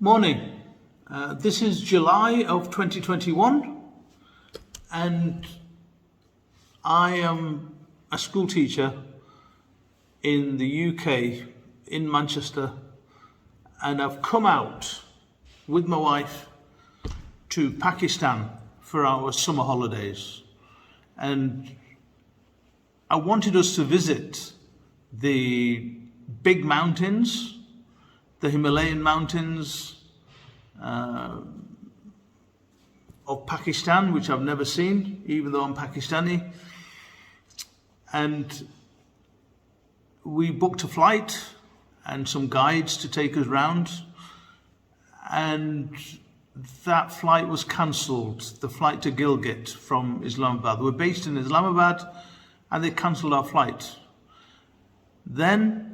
Morning. This is July of 2021 and I am a school teacher in the UK, in Manchester, and I've come out with my wife to Pakistan for our summer holidays. And I wanted us to visit the big mountains, the Himalayan mountains of Pakistan, which I've never seen, even though I'm Pakistani. And we booked a flight and some guides to take us round. And that flight was cancelled, the flight to Gilgit from Islamabad. We're based in Islamabad and they cancelled our flight. Then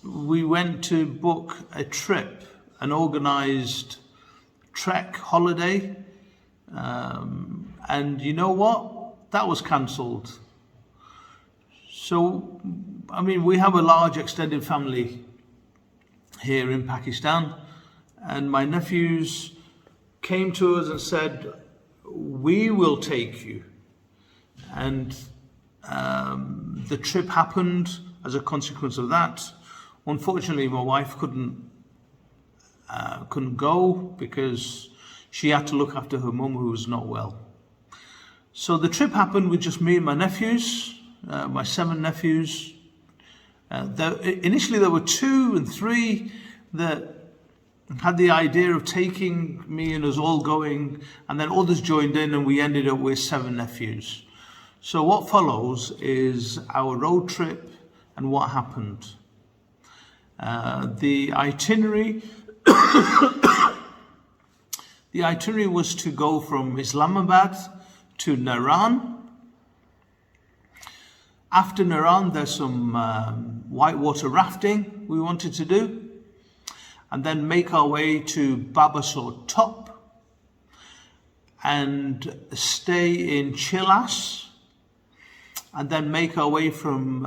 we went to book a trip, an organised trek holiday, and you know what? That was cancelled. So, I mean, we have a large extended family here in Pakistan, and my nephews came to us and said, we will take you. And the trip happened as a consequence of that. Unfortunately, my wife couldn't go because she had to look after her mum who was not well. So the trip happened with just me and my nephews, my 7 nephews. Initially there were 2 and 3 that had the idea of taking me and us all going, and then others joined in and we ended up with 7 nephews. So what follows is our road trip and what happened. The itinerary was to go from Islamabad to Naran. After Naran, there's some whitewater rafting we wanted to do, and then make our way to Babasur top and stay in Chilas, and then make our way from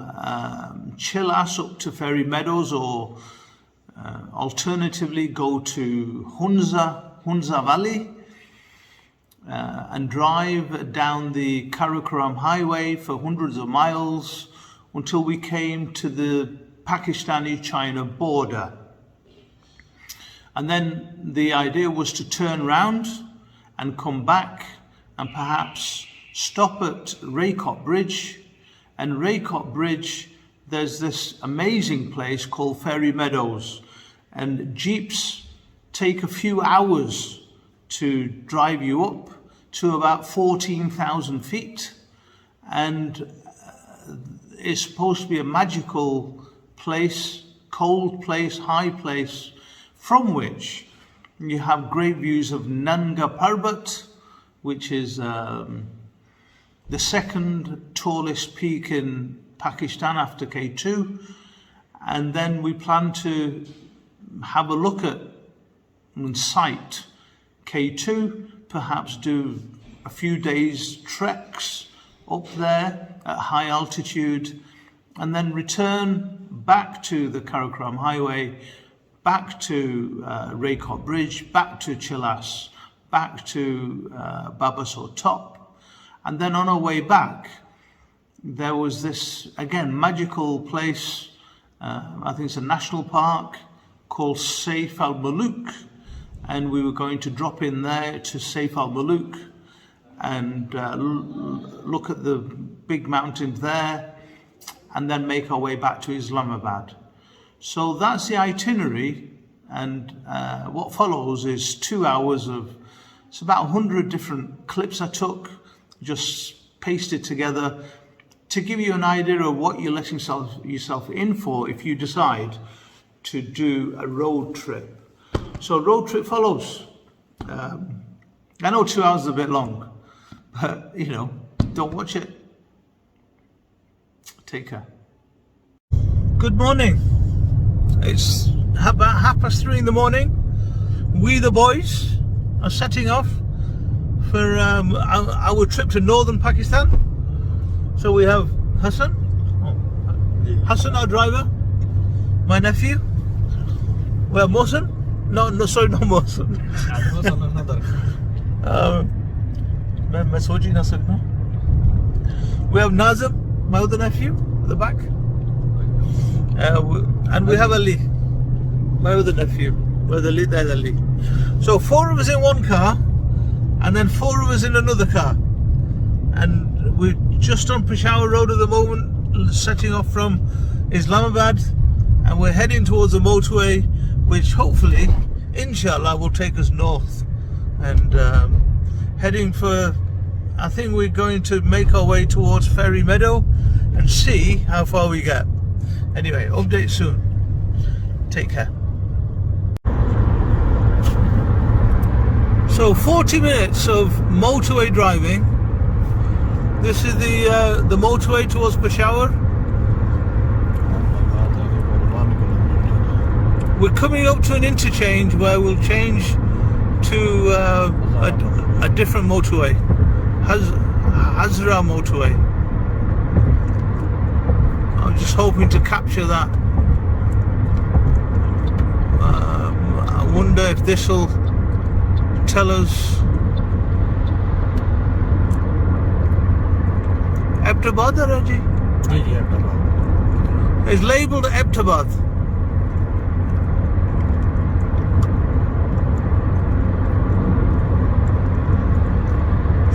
Chilas up to Meadows, or alternatively go to Hunza Valley and drive down the Karakoram Highway for hundreds of miles until we came to the Pakistani-China border. And then the idea was to turn round and come back and perhaps stop at Raikot Bridge. And Raikot Bridge, there's this amazing place called Meadows, and jeeps take a few hours to drive you up to about 14,000 feet. And it's supposed to be a magical place, cold place, high place, from which you have great views of Nanga Parbet, which is the second tallest peak in Pakistan after K2. And then we plan to have a look at and sight K2, perhaps do a few days treks up there at high altitude, and then return back to the Karakoram Highway, back to Raikot Bridge, back to Chilas, back to Babasur top. And then on our way back, there was this, again, magical place, I think it's a national park, called Saif Al Malook. And we were going to drop in there to Saif Al Malook and look at the big mountains there, and then make our way back to Islamabad. So that's the itinerary, and what follows is 2 hours of, it's about 100 different clips I took, just pasted together to give you an idea of what you're letting yourself in for if you decide to do a road trip. So road trip follows. I know 2 hours is a bit long, but you know, don't watch it. Take care. Good morning. It's about 3:30 in the morning. We the boys are setting off for our trip to northern Pakistan. So we have Hassan, Hassan our driver, my nephew. We have Mohsen, No, sorry, no more. मैं सोच ही ना सकता. We have Nazim, my other nephew, at the back. And we have Ali, my other nephew. Where's Ali? There's Ali. So 4 of us in one car, and then 4 of us in another car. And we're just on Peshawar Road at the moment, setting off from Islamabad, and we're heading towards the motorway, which hopefully, inshallah, will take us north. And heading for, I think we're going to make our way towards Ferry Meadow and see how far we get. Anyway, update soon. Take care. So 40 minutes of motorway driving. This is the motorway towards Peshawar. We're coming up to an interchange where we'll change to a different motorway, Hazra motorway. I'm just hoping to capture that. I wonder if this will tell us. Attabad, Raji? It's labelled Attabad.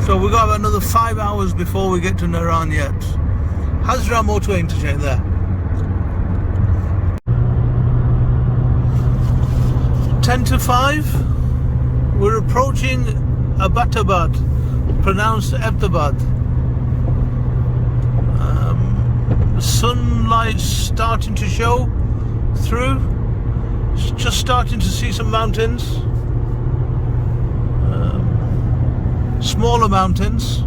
So we've got another 5 hours before we get to Naran yet. Hazra motorway interchange there. Ten to 5. We're approaching Attabad, pronounced Attabad. Sunlight starting to show through. Just starting to see some mountains. Smaller mountains.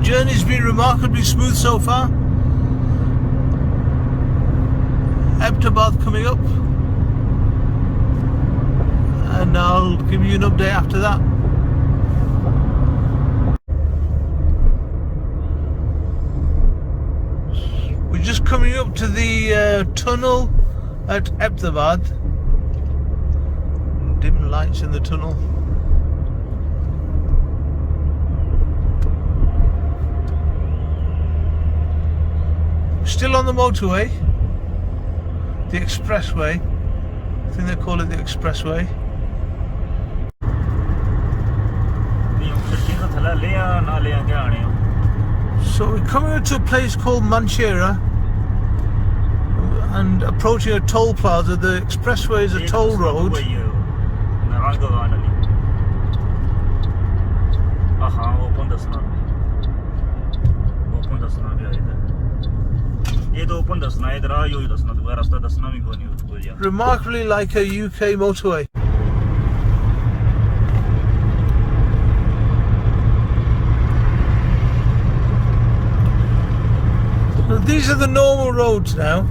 Journey's been remarkably smooth so far. Attabad coming up, and I'll give you an update after that. We're just coming up to the tunnel at Attabad. Dim lights in the tunnel. Still on the motorway, the expressway. I think they call it the expressway. So we're coming up to a place called Manchera and approaching a toll plaza. The expressway is a toll road. Remarkably like a UK motorway. These are the normal roads now.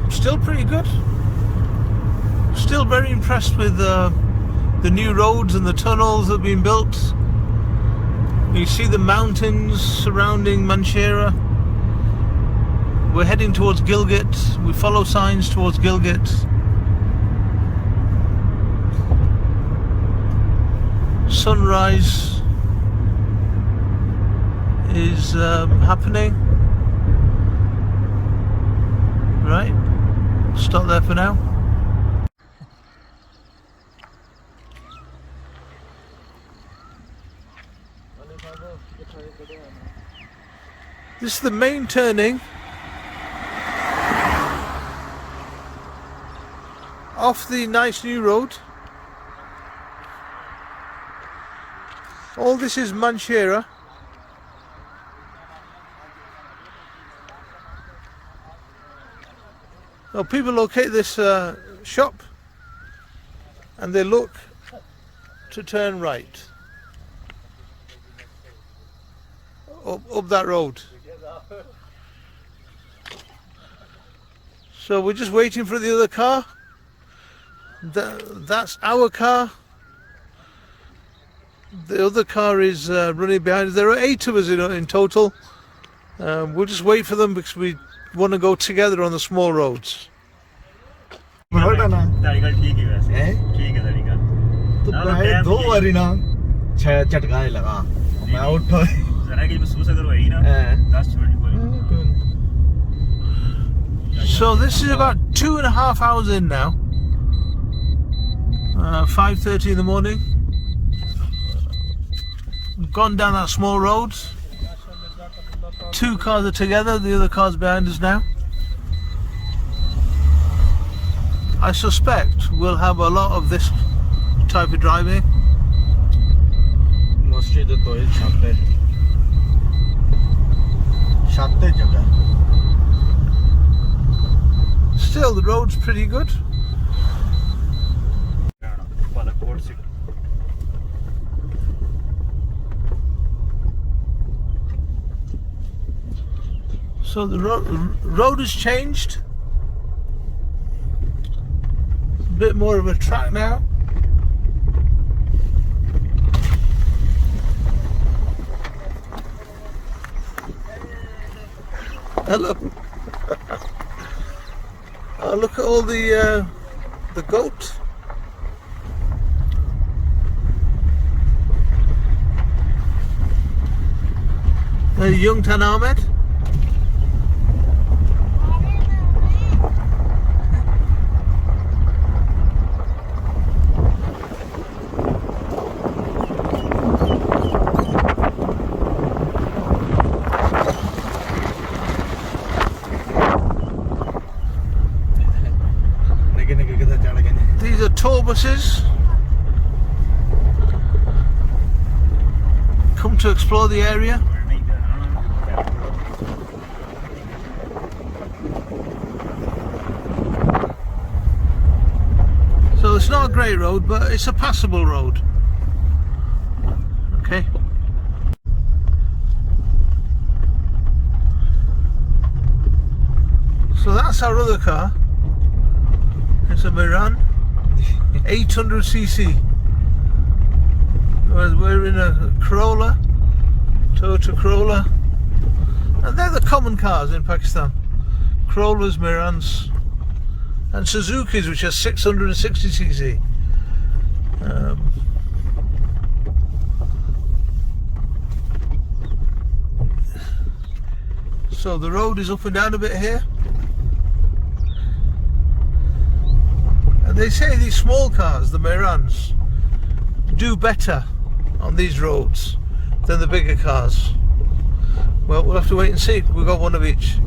Still pretty good. Still very impressed with the new roads and the tunnels that have been built. You see the mountains surrounding Manchera. We're heading towards Gilgit. We follow signs towards Gilgit. Sunrise is happening. Right, stop there for now. This is the main turning off the nice new road. All this is Manchera. Now people locate this shop and they look to turn right up that road. So we're just waiting for the other car. That's our car. The other car is running behind us. There are 8 of us in total We'll just wait for them because we want to go together on the small roads. So this is about 2.5 hours in now. 5:30 in the morning. Gone down that small road. 2 cars are together, the other car's behind us now. I suspect we'll have a lot of this type of driving. Still, the road's pretty good. So the road has changed. A bit more of a track now. Hello. Oh, look at all the goat. Young Tan Ahmed. These are tour buses. Come to explore the area. So it's not a great road, but it's a passable road. Okay. So that's our other car. It's a Naran 800cc. We're in a Corolla, Toyota Corolla, and they're the common cars in Pakistan. Corollas, Narans, and Suzukis, which are 660cc. So the road is up and down a bit here. They say these small cars, the Narans, do better on these roads than the bigger cars. Well, we'll have to wait and see. We've got one of each.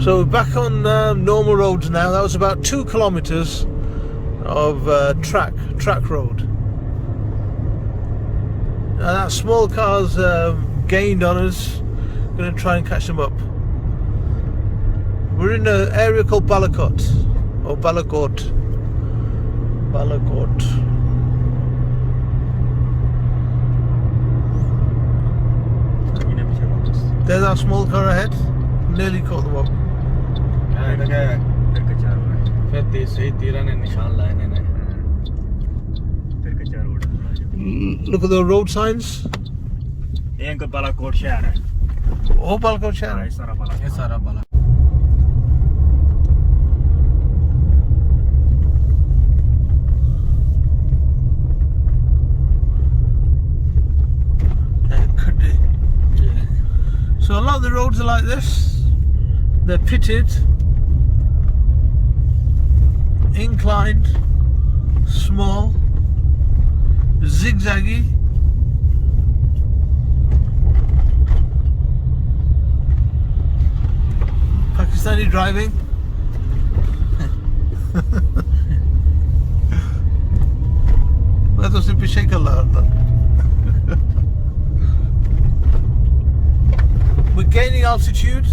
So we're back on normal roads now. That was about 2 kilometers of track road. And that small car's gained on us. Going to try and catch them up. We're in an area called Balakot, or Balakot. There's our small car ahead. Nearly caught them up. Look at the road signs. Balakot शहर है. Oh, Balakot शहर है. ये सारा Balakot. So a lot of the roads are like this. They're pitted, inclined, small, zigzaggy. Pakistani driving. मैं तो सिर्फ पीछे कर रहा था. We're gaining altitude.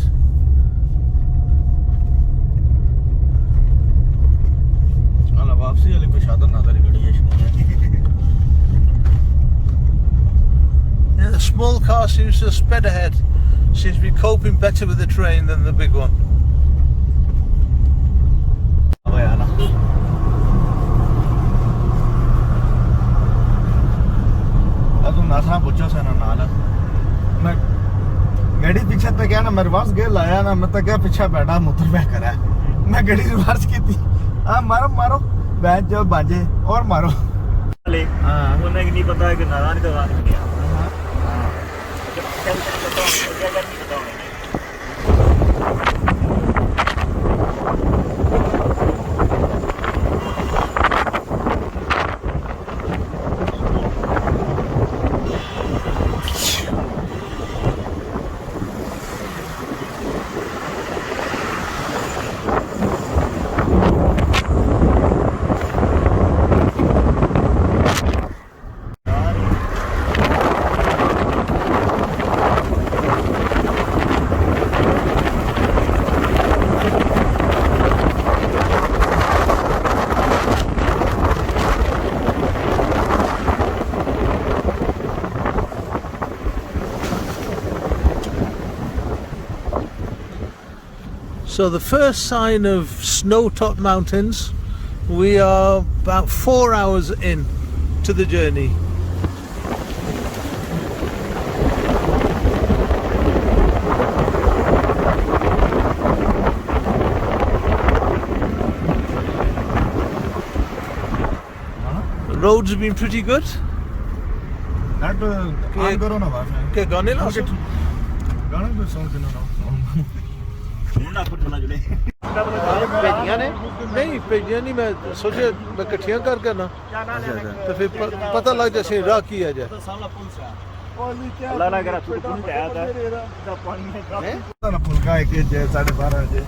अला वापसी वाली कोई शादर ना करी गड़ी है. Yeah, the small car seems to have sped ahead. Seems to be coping better with the train than the big one. अब आया ना. अब तुम नासा पूछो से ना नाला. मैं गाड़ी पीछे पे क्या ना मैं रिवर्स गेयर लाया ना मैं तो क्या पीछे बैठा मोटर पे करा. मैं गाड़ी रिवर्स की थी. हाँ मारो मारो बैठ जाओ बाजे और मारो. हाँ उन्हें नहीं पता है कि नारायण का गाना किया. So the first sign of snow-topped mountains. We are about 4 hours in to the journey. The roads have been pretty good. That on करो ना बात. क्या गाने ला सो? गाने तो सॉन्ग सुनो ना. मुन्ना कुछ बना जुड़े. भेजियां ने नहीं भेजियां नहीं मैं सोचे मैं इकट्ठियां कर करना तो फिर पता लग जाए राह की है जाए. अल्लाह ना करे तू कौन आया था पानी में ना फुलका है कि 12:30 बजे.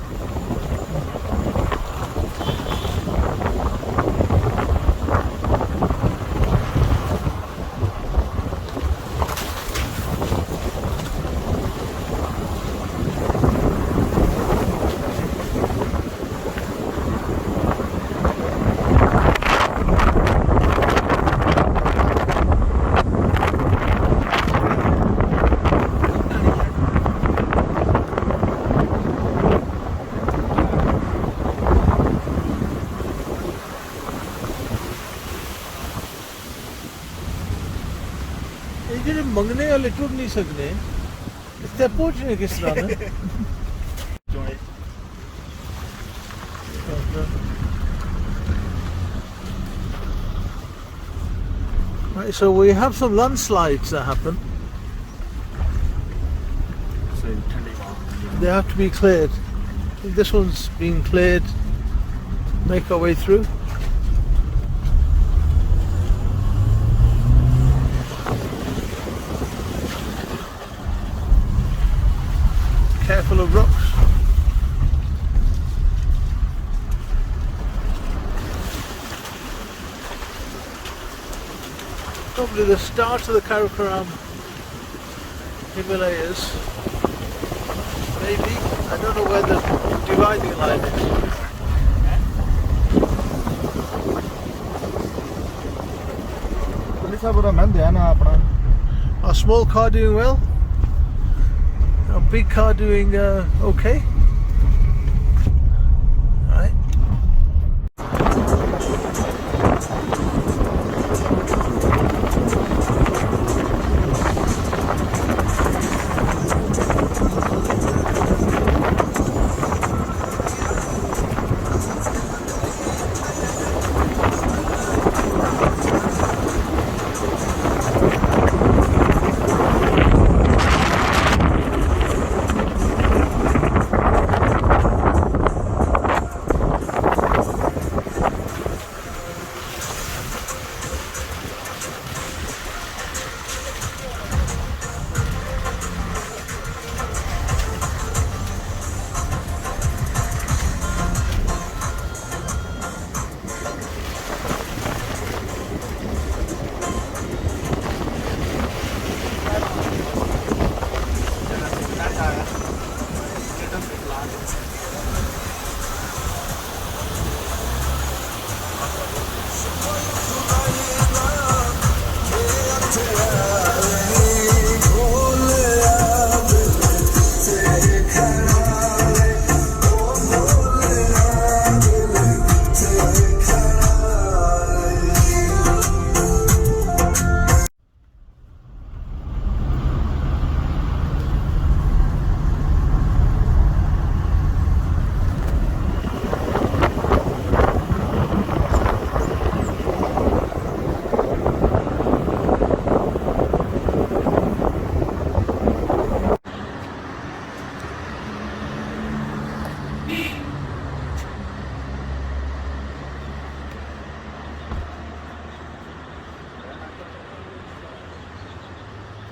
मंगने वाले टूट नहीं सकते इससे पूछने किस तरह में. Right, so we have some landslides that happen. They have to be cleared. This one's being cleared. Make our way through. Careful of rocks. Probably the start of the Karakoram Himalayas. Maybe. I don't know where the dividing line is. Our small car doing well. Our big car doing okay. Right.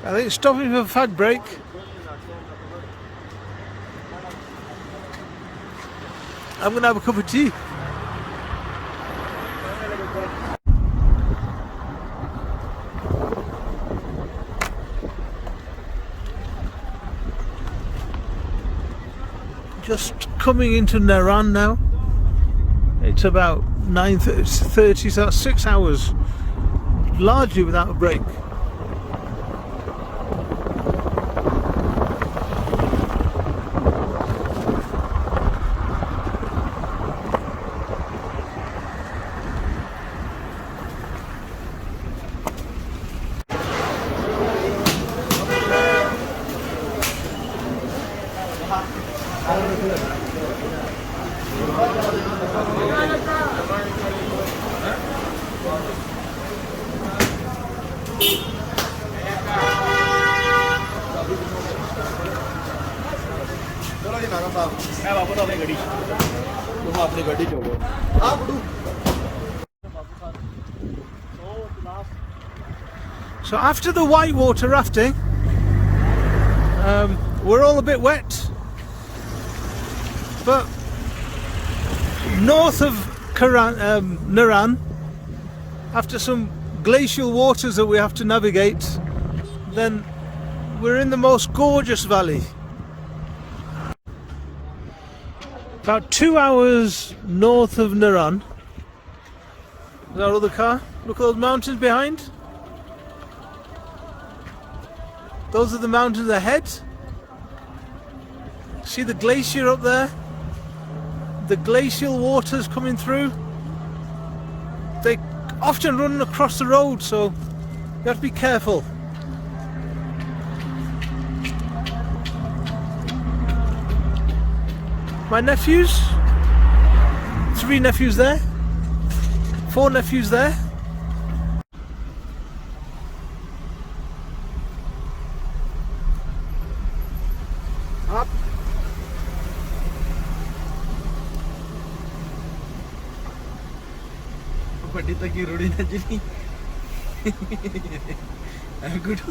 I think stopping for a fag break. I'm going to have a cup of tea. Just coming into Naran now. It's about 9:30, so that's 6 hours, largely without a break. So after the whitewater rafting, we're all a bit wet, but north of Naran, after some glacial waters that we have to navigate, then we're in the most gorgeous valley. About 2 hours north of Naran. Is our other car? Look at those mountains behind. Those are the mountains ahead. See the glacier up there? The glacial waters coming through. They often run across the road, so you have to be careful. My nephews, 3 nephews there, 4 nephews there. Up. Patti tak ki rodi na jini. Good.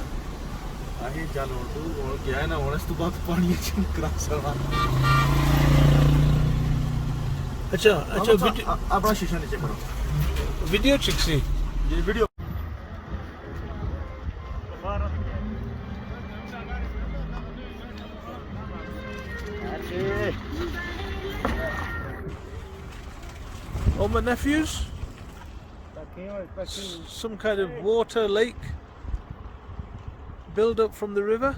Ahi chalo tu aur kya hai na honest to baat pani chin cross karna. अच्छा video अपना शीशा नीचे करो video Chiksi ये video all my nephews, some kind of water lake build up from the river.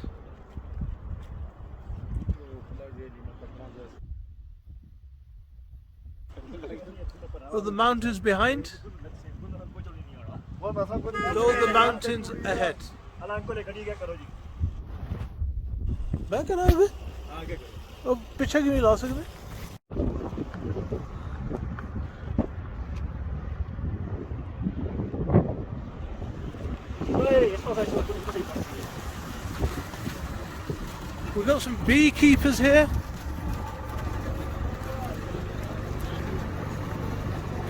Oh, the mountains behind. Those the mountains ahead. मैं क्या नाम है? ओ पीछे क्यों नहीं ला सकते? We've got some beekeepers here.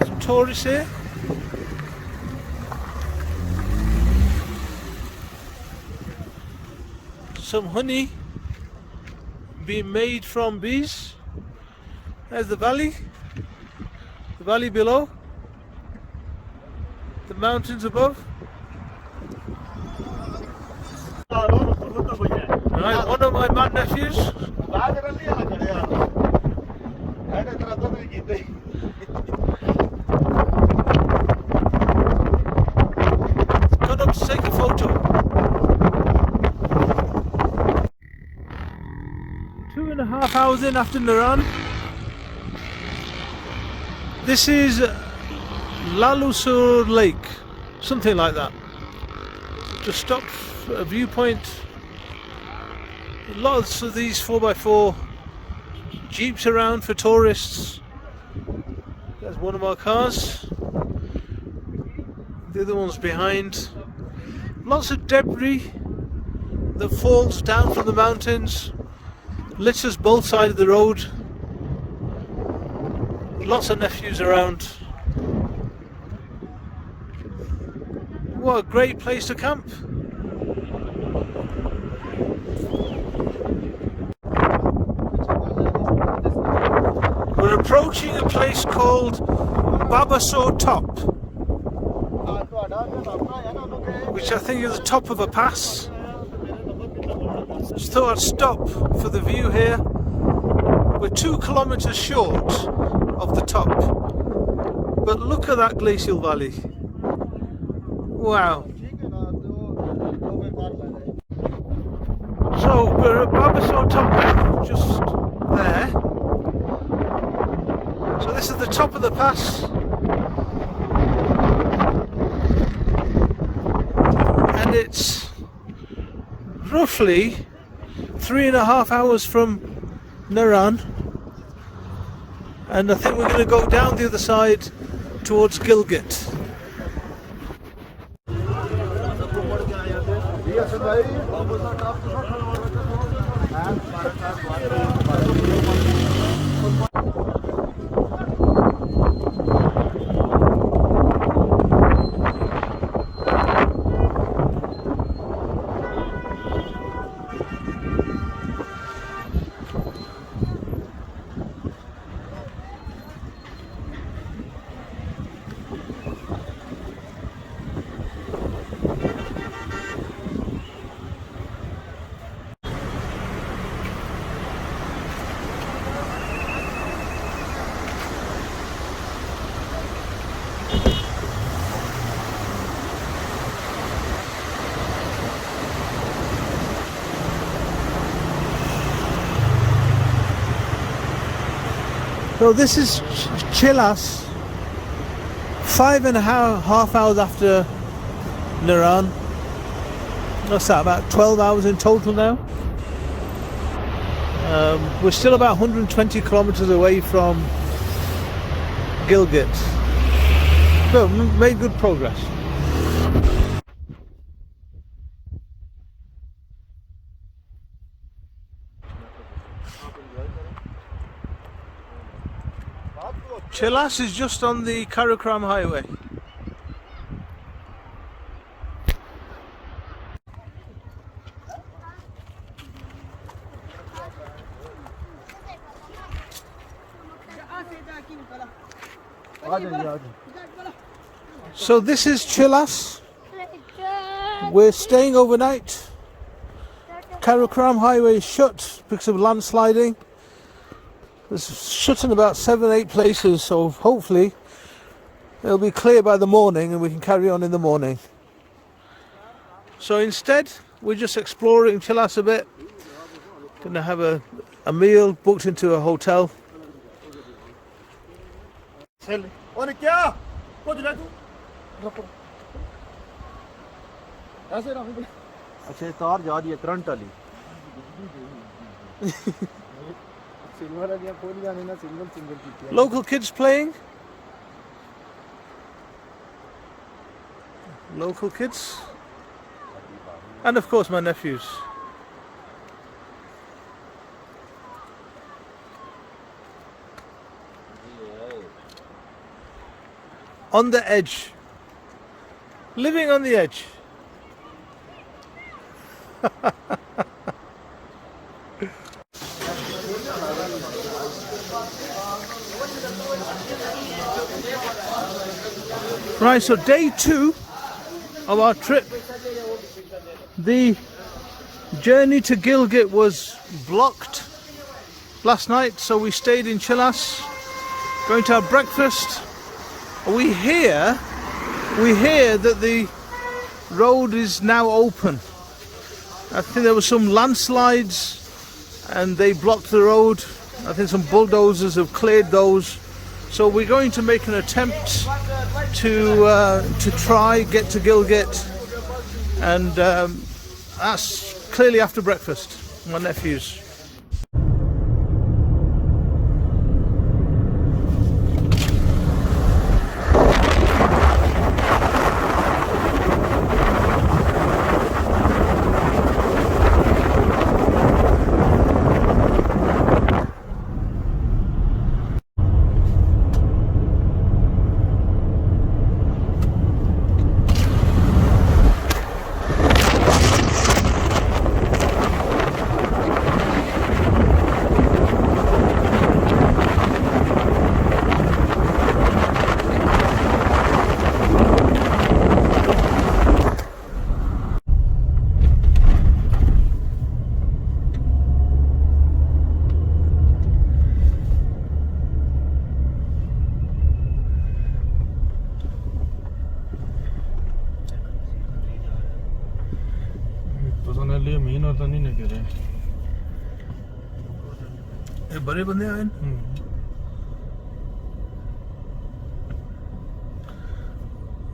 Some tourists here. Some honey being made from bees. There's the valley below, the mountains above. Right, one of my nephews. wants to take a photo. 2.5 hours in after Naran. This is Babusur Lake, something like that. Just stopped for a viewpoint. Lots of these 4x4 jeeps around for tourists. There's one of our cars. The other one's behind. Lots of debris that falls down from the mountains. Litters both sides of the road. Lots of nephews around. What a great place to camp. We're approaching a place called Babasur Top, which I think is the top of a pass. Just thought I'd stop for the view here. We're 2 kilometers short of the top, but look at that glacial valley. Wow. So we're at Babasur Top now, just there. So this is the top of the pass, and it's roughly 3.5 hours from Naran, and I think we're going to go down the other side towards Gilgit. So this is Chilas, 5.5 hours after Naran. What's that, about 12 hours in total now? We're still about 120 kilometers away from Gilgit. So, made good progress. Chilas is just on the Karakoram Highway. So this is Chilas. We're staying overnight. Karakoram Highway is shut because of landsliding. It's shut in about 7-8 places, so hopefully it'll be clear by the morning and we can carry on in the morning. So instead, we're just exploring Chilas a bit. Gonna have a meal, booked into a hotel. Local kids playing. Local kids. And of course my nephews. On the edge. Living on the edge. Right, so day 2 of our trip. The journey to Gilgit was blocked last night, so we stayed in Chilas, going to have breakfast. We hear that the road is now open. I think there were some landslides and they blocked the road. I think some bulldozers have cleared those. So we're going to make an attempt to try get to Gilgit, and that's clearly after breakfast. My nephews. बड़े बंदे आए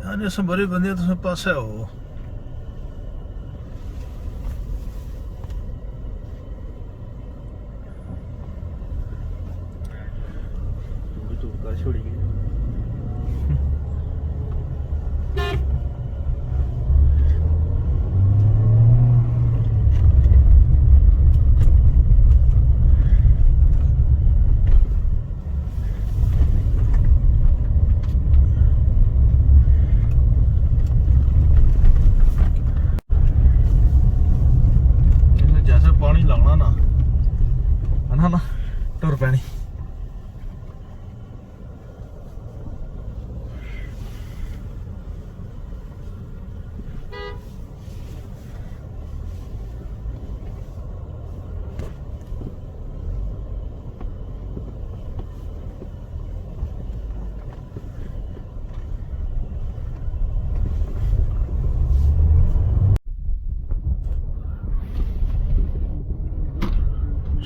यार सब बड़े बंदे तो सब पास है वो तो कर छोड़ी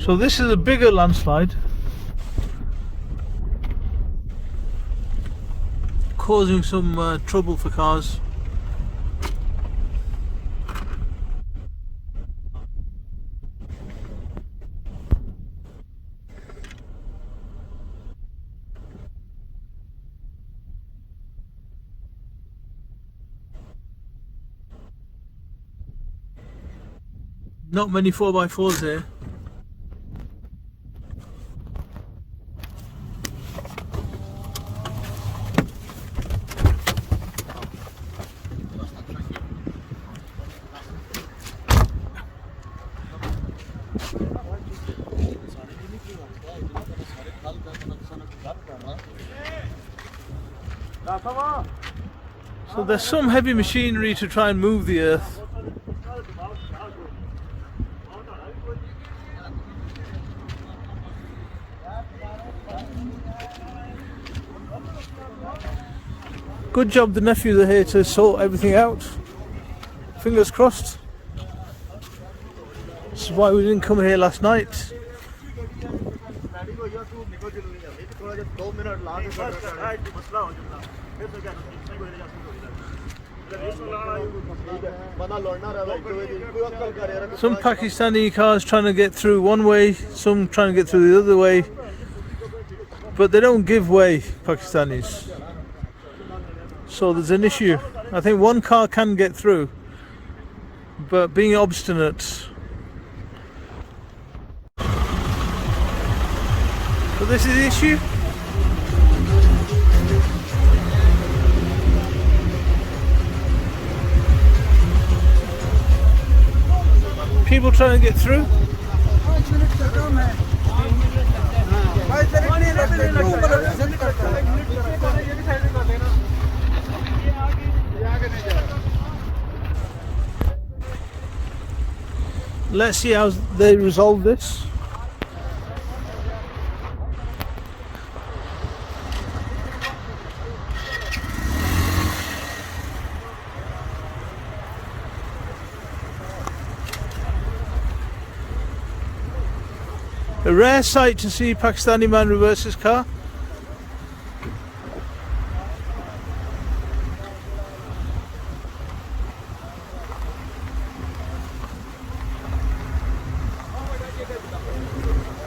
So this is a bigger landslide, causing some trouble for cars. Not many 4x4s here. So there's some heavy machinery to try and move the earth. Good job the nephews are here to sort everything out. Fingers crossed. This is why we didn't come here last night. Some Pakistani cars trying to get through one way, some trying to get through the other way, but they don't give way, Pakistanis. So there's an issue. I think one car can get through, but being obstinate. So this is the issue. People trying to get through. Let's see how they resolve this. A rare sight to see Pakistani man reverse his car.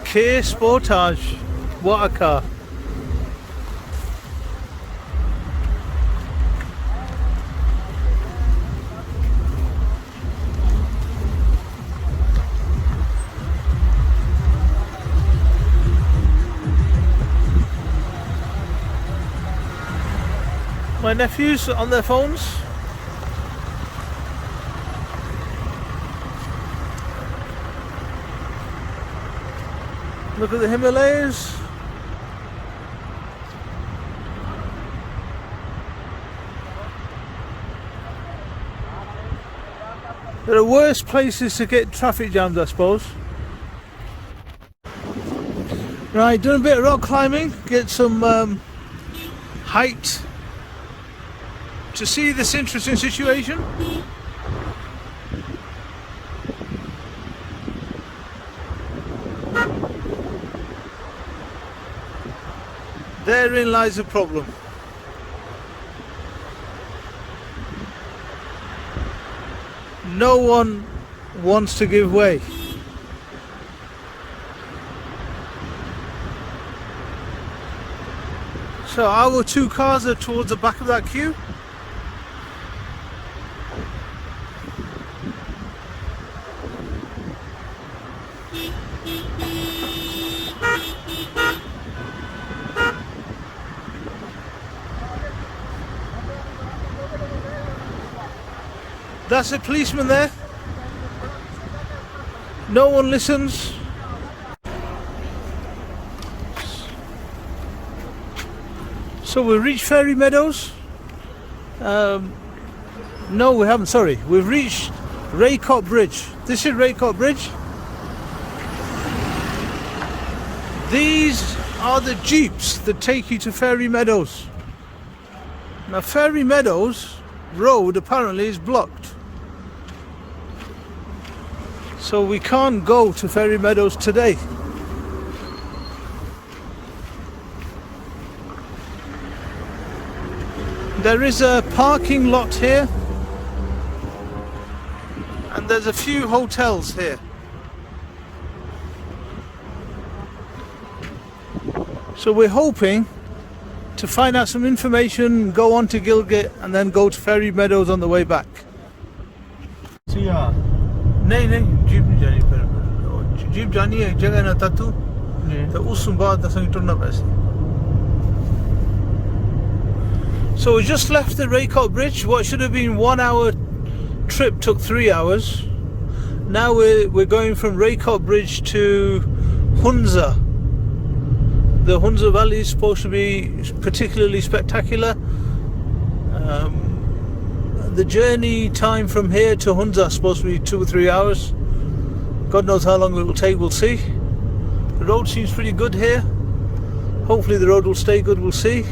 K Sportage, what a car. My nephews on their phones. Look at the Himalayas. There are worse places to get traffic jams, I suppose. Right, done a bit of rock climbing, get some height to see this interesting situation. Therein lies a problem. No one wants to give way. So our two cars are towards the back of that queue. That's a policeman there. No one listens. So we reached Fairy Meadows. No, we haven't, sorry. We've reached Raikot Bridge. This is Raikot Bridge. These are the jeeps that take you to Fairy Meadows. Now Fairy Meadows road apparently is blocked. So we can't go to Fairy Meadows today. There is a parking lot here and there's a few hotels here. So we're hoping to find out some information, go on to Gilgit and then go to Fairy Meadows on the way back. See ya. नहीं नहीं jeep नहीं जानी फिर jeep जानी है एक जगह ना तत्तू तो उस बाद दस टुरना पैसे. So we just left the Raikot Bridge. What should have been 1 hour trip took 3 hours. Now we're going from Raikot Bridge to Hunza. The Hunza Valley is supposed to be particularly spectacular. The journey time from here to Hunza is supposed to be 2 or 3 hours. God knows how long it will take, we'll see. The road seems pretty good here. Hopefully the road will stay good, we'll see.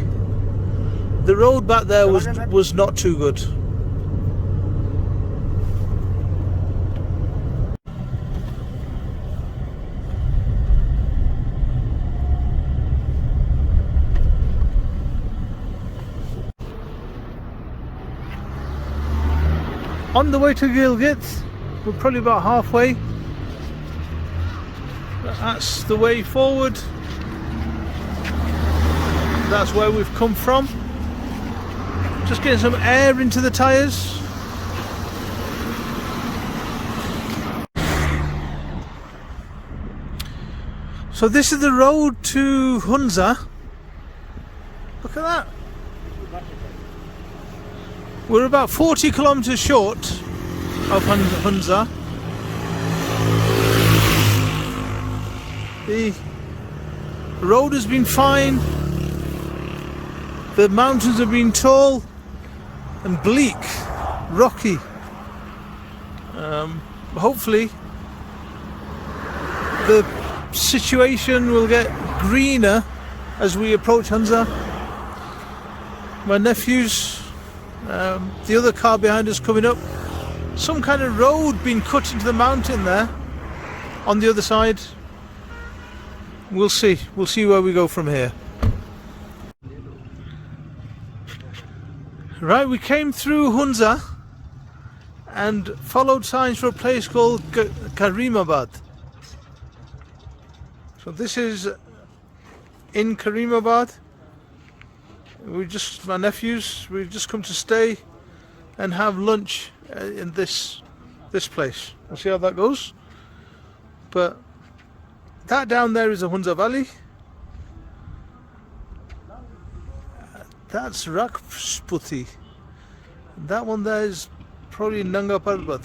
The road back there was not too good. On the way to Gilgit, we're probably about halfway. That's the way forward. That's where we've come from. Just getting some air into the tyres. So this is the road to Hunza. Look at that. We're about 40 kilometers short of Hunza. The road has been fine. The mountains have been tall and bleak, rocky. Hopefully the situation will get greener as we approach Hunza. My nephews, the other car behind us coming up, some kind of road being cut into the mountain there on the other side. we'll see. We'll see where we go from here. Right, we came through Hunza and followed signs for a place called Karimabad. So this is in Karimabad. My nephews, we've just come to stay and have lunch in this place. We'll see how that goes. But that down there is the Hunza Valley. That's Rakaposhi. That one there is probably Nanga Parbet.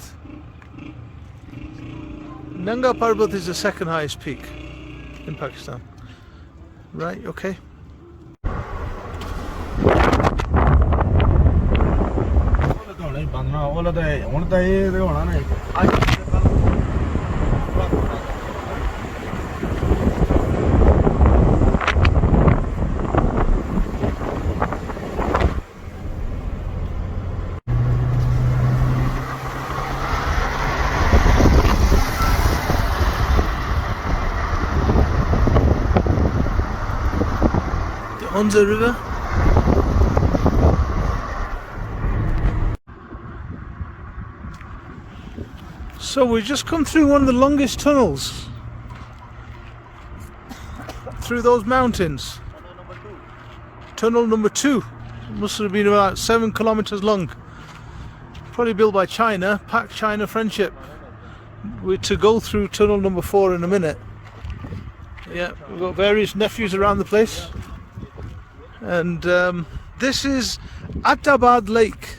Nanga Parbet is the second highest peak in Pakistan. Right, okay. Hunza River. So we've just come through one of the longest tunnels through those mountains. Tunnel number 2. It must have been about 7 kilometers long. Probably built by China, Pak-China friendship. We're to go through tunnel number 4 in a minute. Yeah, we've got various nephews around the place. And this is Attabad Lake.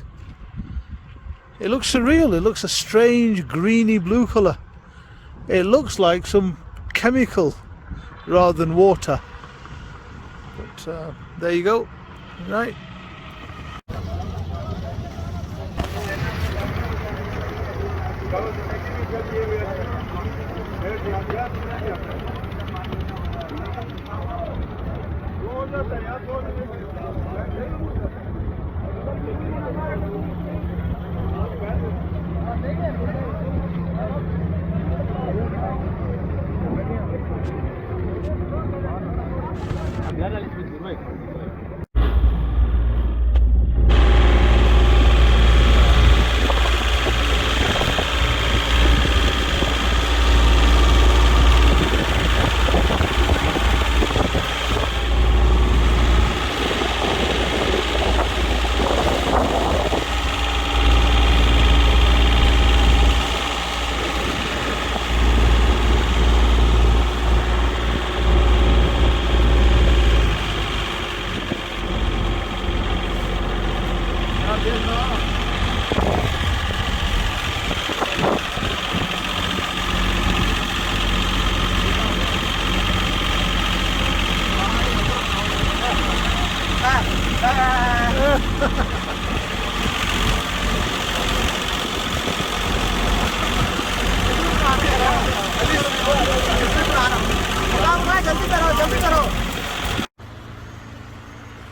It looks surreal. It looks a strange greeny blue colour. It looks like some chemical rather than water. But there you go. Right.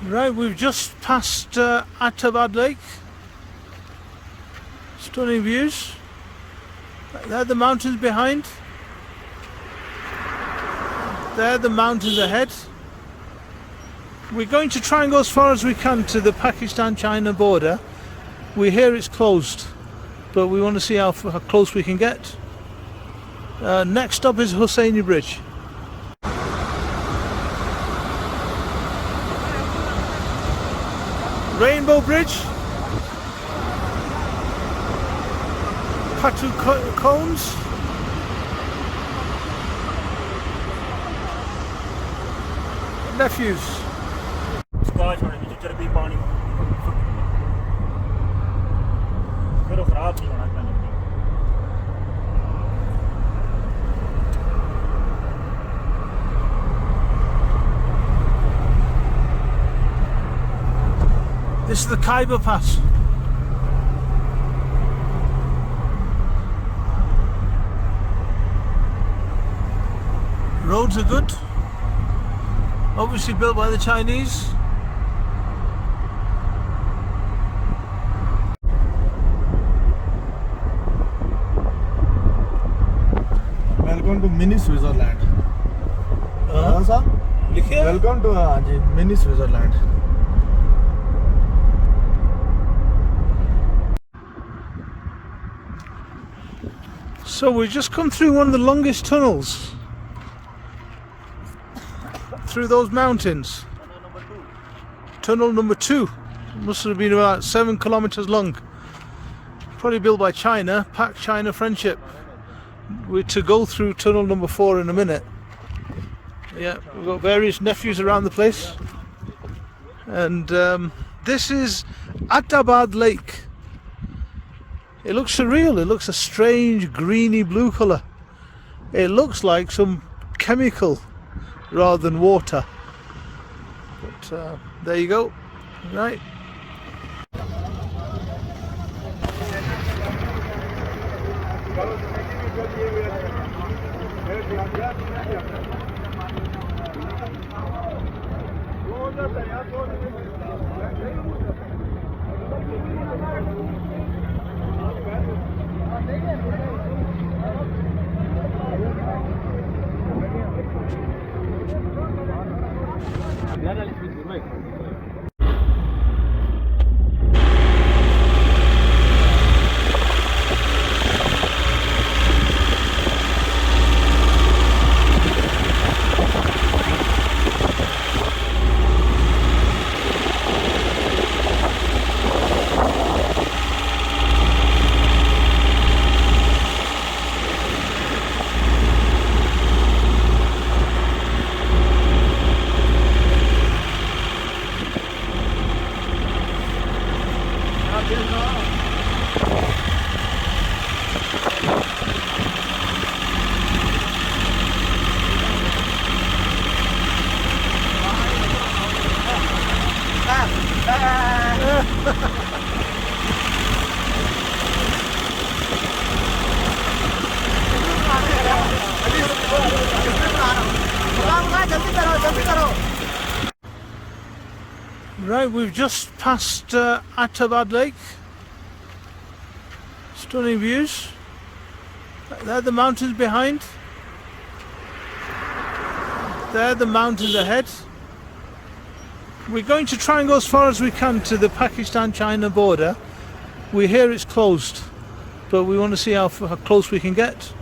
Right, we've just passed Attabad Lake. Stunning views. There are the mountains behind. There are the mountains ahead. We're going to try and go as far as we can to the Pakistan-China border. We hear it's closed, but we want to see how close we can get. Next stop is Hussaini Bridge. Rainbow Bridge. Patu cones. Nephews. This is the Khyber Pass. Roads are good. Obviously built by the Chinese. Welcome to mini Switzerland. Naran sahab, welcome to mini Switzerland. So we've just come through one of the longest tunnels through those mountains. Tunnel number 2. Must have been about 7 kilometers long. Probably built by China, Pac China Friendship. We're to go through tunnel number 4 in a minute. Yeah, we've got various nephews around the place. And this is Attabad Lake. It looks surreal. It looks a strange greeny blue colour. It looks like some chemical rather than water. But there you go. Right. Right, we've just passed Attabad Lake. Stunning views. There are the mountains behind. There are the mountains ahead. We're going to try and go as far as we can to the Pakistan-China border. We hear it's closed, but we want to see how close we can get.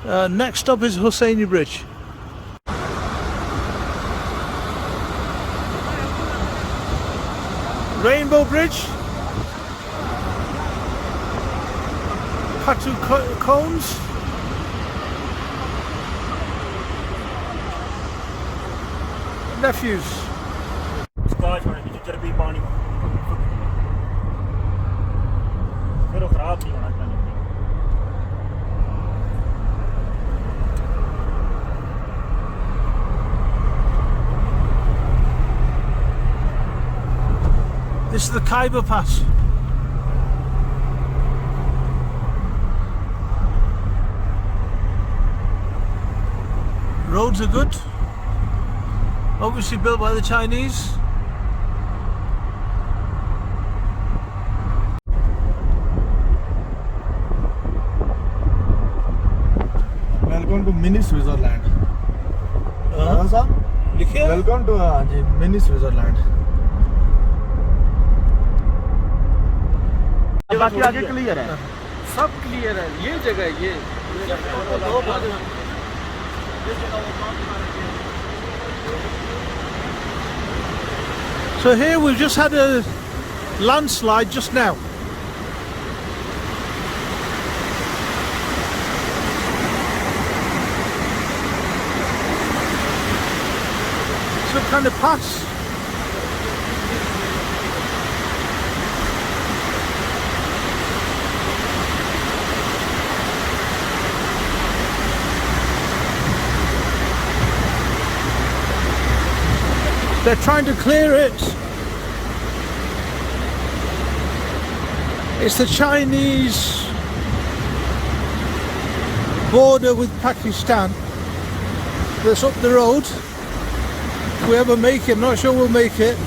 Next stop is Hussaini Bridge. Rainbow Bridge. Patu cones. Nephews. This is the Khyber Pass. Roads are good. Obviously built by the Chinese. Welcome to mini Switzerland. Welcome to mini Switzerland. बाकी आगे clear है सब clear है ये जगह ये So here we've just had a landslide just now. Some kind of pass. They're trying to clear it. It's the Chinese border with Pakistan that's up the road. If we ever make it, I'm not sure we'll make it.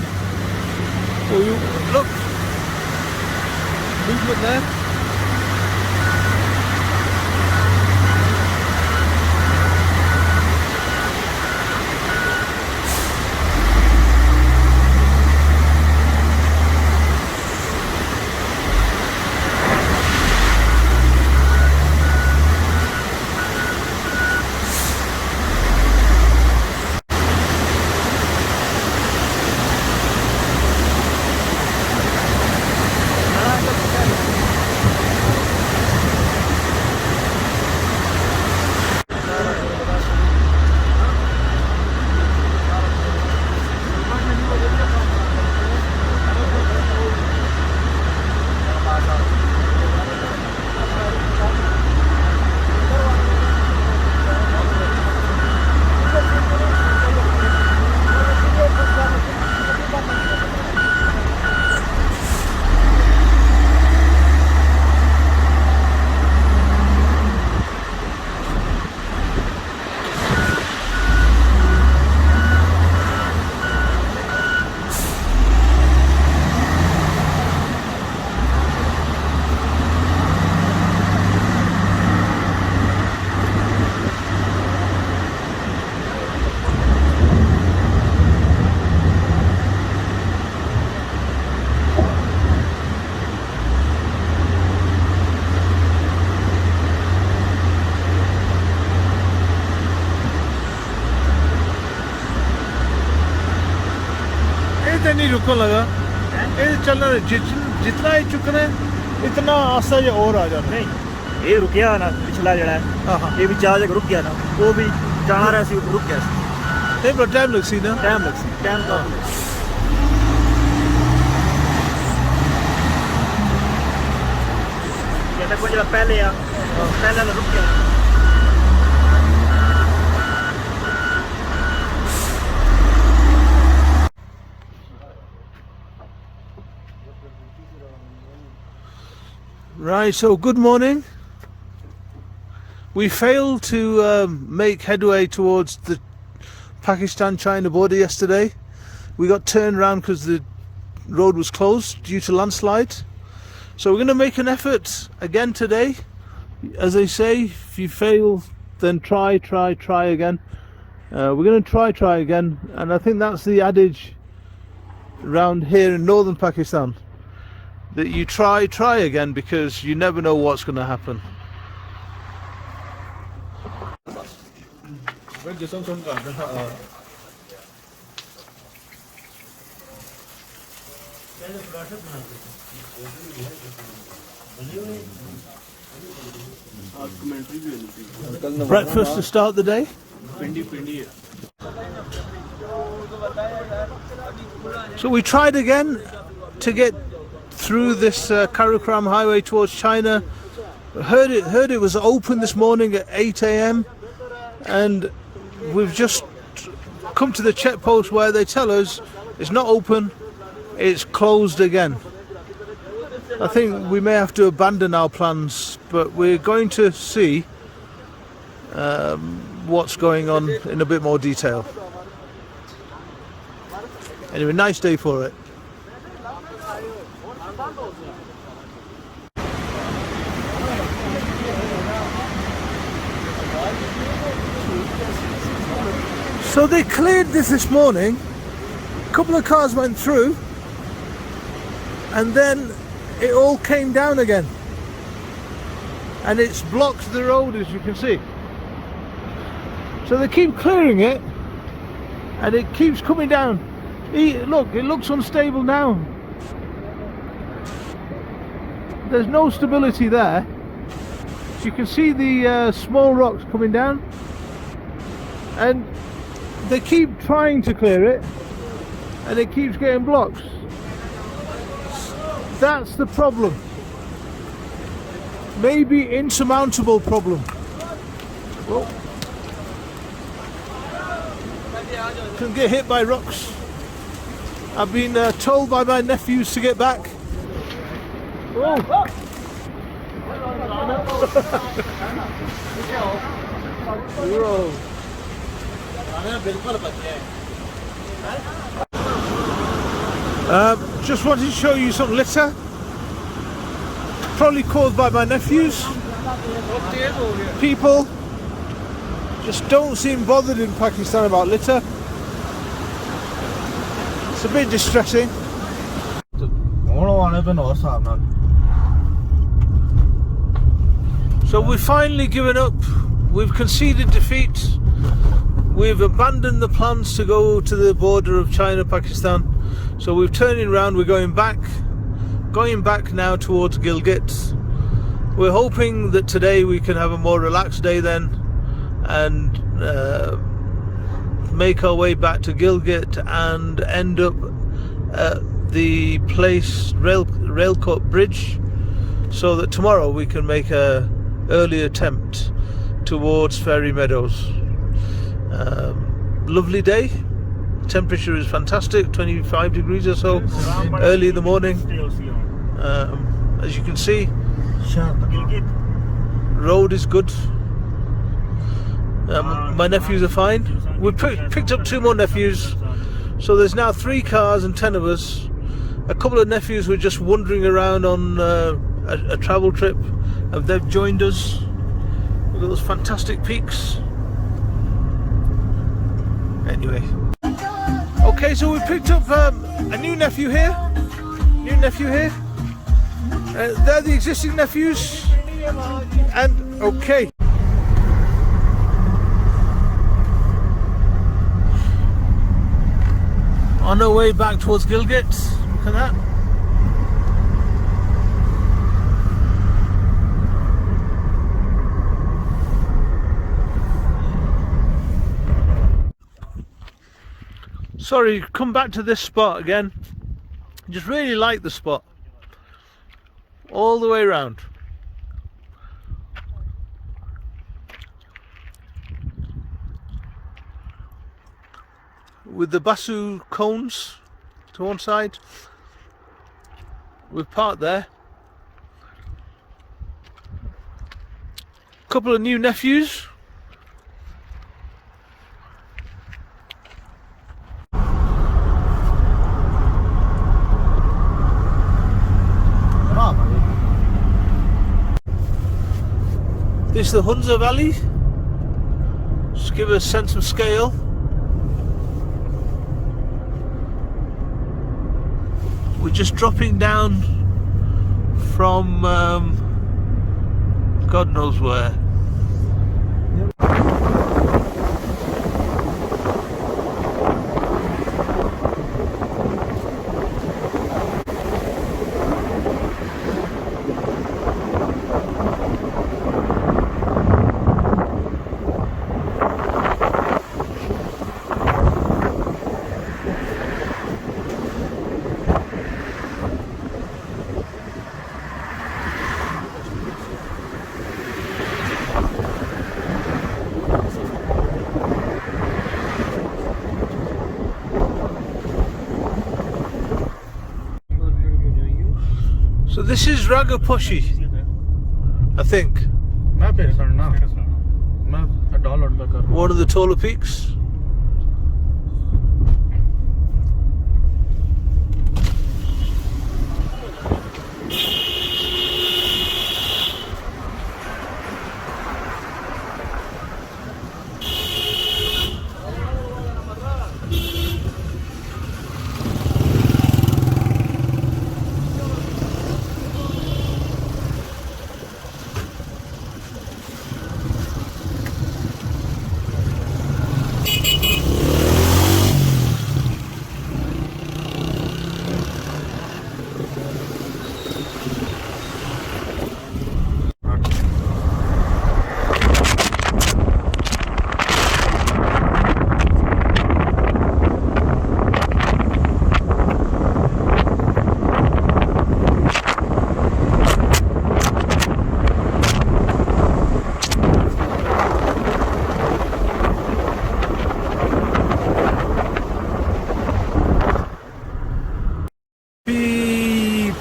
Look, movement there. को लगा ये चलना जितना ही चुकना है इतना आस्ता या और आ जाना नहीं ये रुकिया ना पिछला जड़ा है ये भी चार जगह रुक गया ना वो भी जाना रहा सी रुक गया नहीं पर टाइम लग सी ना टाइम का ये तक वो जब पहले ना रुक गया Right, so good morning. We failed to make headway towards the Pakistan-China border yesterday. We got turned around because the road was closed due to landslides. So we're going to make an effort again today. As I say, if you fail, then try again. We're going to try again, and I think that's the adage around here in northern Pakistan. That you try again because you never know what's going to happen. Breakfast to start the day. So we tried again to get through this Karakoram Highway towards China. Heard it was open this morning at 8 a.m. and we've just come to the checkpost where they tell us it's not open, it's closed again. I think we may have to abandon our plans, but we're going to see what's going on in a bit more detail. Anyway, nice day for it. So they cleared this morning, a couple of cars went through and then it all came down again and it's blocked the road, as you can see. So they keep clearing it and it keeps coming down. Look, it looks unstable now. There's no stability there. So you can see the small rocks coming down and they keep trying to clear it and it keeps getting blocked. That's the problem. Maybe insurmountable problem. Well, can get hit by rocks. I've been told by my nephews to get back. Oh. Whoa. Just wanted to show you some litter, probably caused by my nephews. People just don't seem bothered in Pakistan about litter. It's a bit distressing. So we've finally given up. We've conceded defeat. We've abandoned the plans to go to the border of China, Pakistan. So we're turning around, we're going back now towards Gilgit. We're hoping that today we can have a more relaxed day then and make our way back to Gilgit and end up at the place Raikot bridge, so that tomorrow we can make a early attempt towards Ferry Meadows. Lovely day. Temperature is fantastic, 25 degrees or so early in the morning. As you can see, road is good. My nephews are fine. We picked up 2 more nephews, so there's now 3 cars and 10 of us. A couple of nephews were just wandering around on a travel trip, and they've joined us. Look at those fantastic peaks. Anyway, okay, so we picked up a new nephew here. They're the existing nephews, and okay. On our way back towards Gilgit. Look at that. Sorry, come back to this spot again. Just really like the spot. All the way around. With the Babasur cones to one side. We've parked there. Couple of new nephews. This is the Hunza Valley. Just give a sense of scale. We're just dropping down from God knows where. So this is Rakaposhi, I think. One of the taller peaks.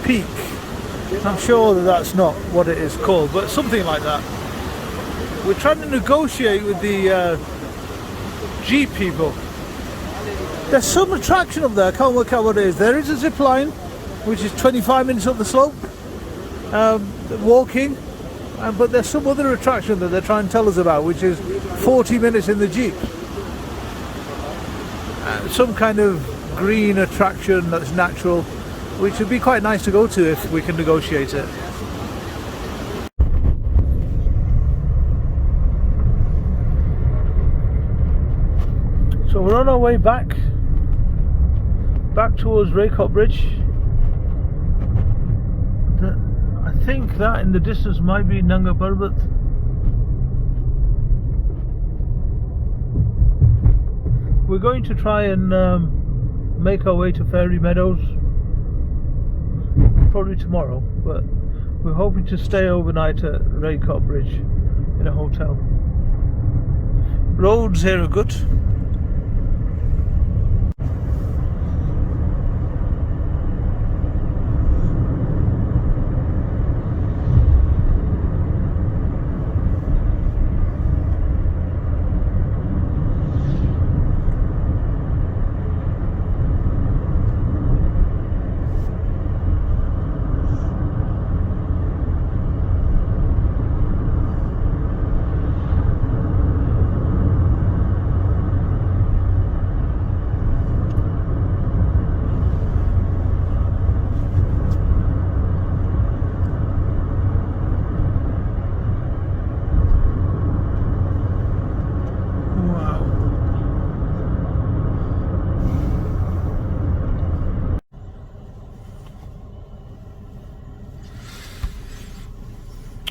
Peak. I'm sure that that's not what it is called, but something like that. We're trying to negotiate with the Jeep people. There's some attraction up there, I can't work out what it is. There is a zip line, which is 25 minutes up the slope, walking, but there's some other attraction that they're trying to tell us about, which is 40 minutes in the Jeep. Some kind of green attraction that's natural, which would be quite nice to go to if we can negotiate it. So we're on our way back towards Raikot Bridge. I think that in the distance might be Nanga Parbet. We're going to try and make our way to Fairy Meadows probably tomorrow, but we're hoping to stay overnight at Raikot Bridge in a hotel. Roads here are good.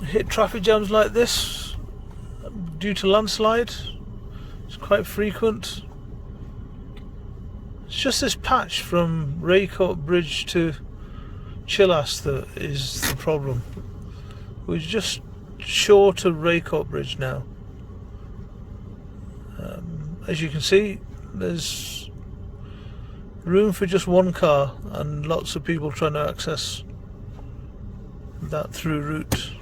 hit traffic jams like this due to landslide. It's quite frequent. It's just this patch from Raikot bridge to Chilas that is the problem. We're just short of Raikot bridge now. As you can see, there's room for just one car and lots of people trying to access that through route.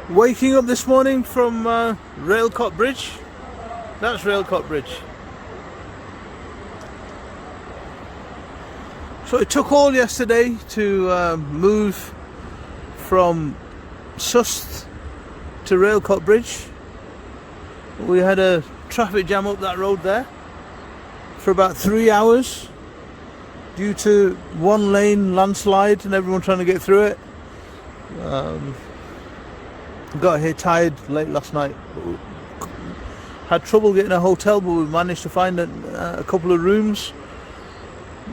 Waking up this morning from Raikot bridge. That's Raikot bridge. So it took all yesterday to move from Sost to Raikot bridge. We had a traffic jam up that road there for about 3 hours due to one lane landslide and everyone trying to get through it. Got here tired late last night. Had trouble getting a hotel, but we managed to find a couple of rooms.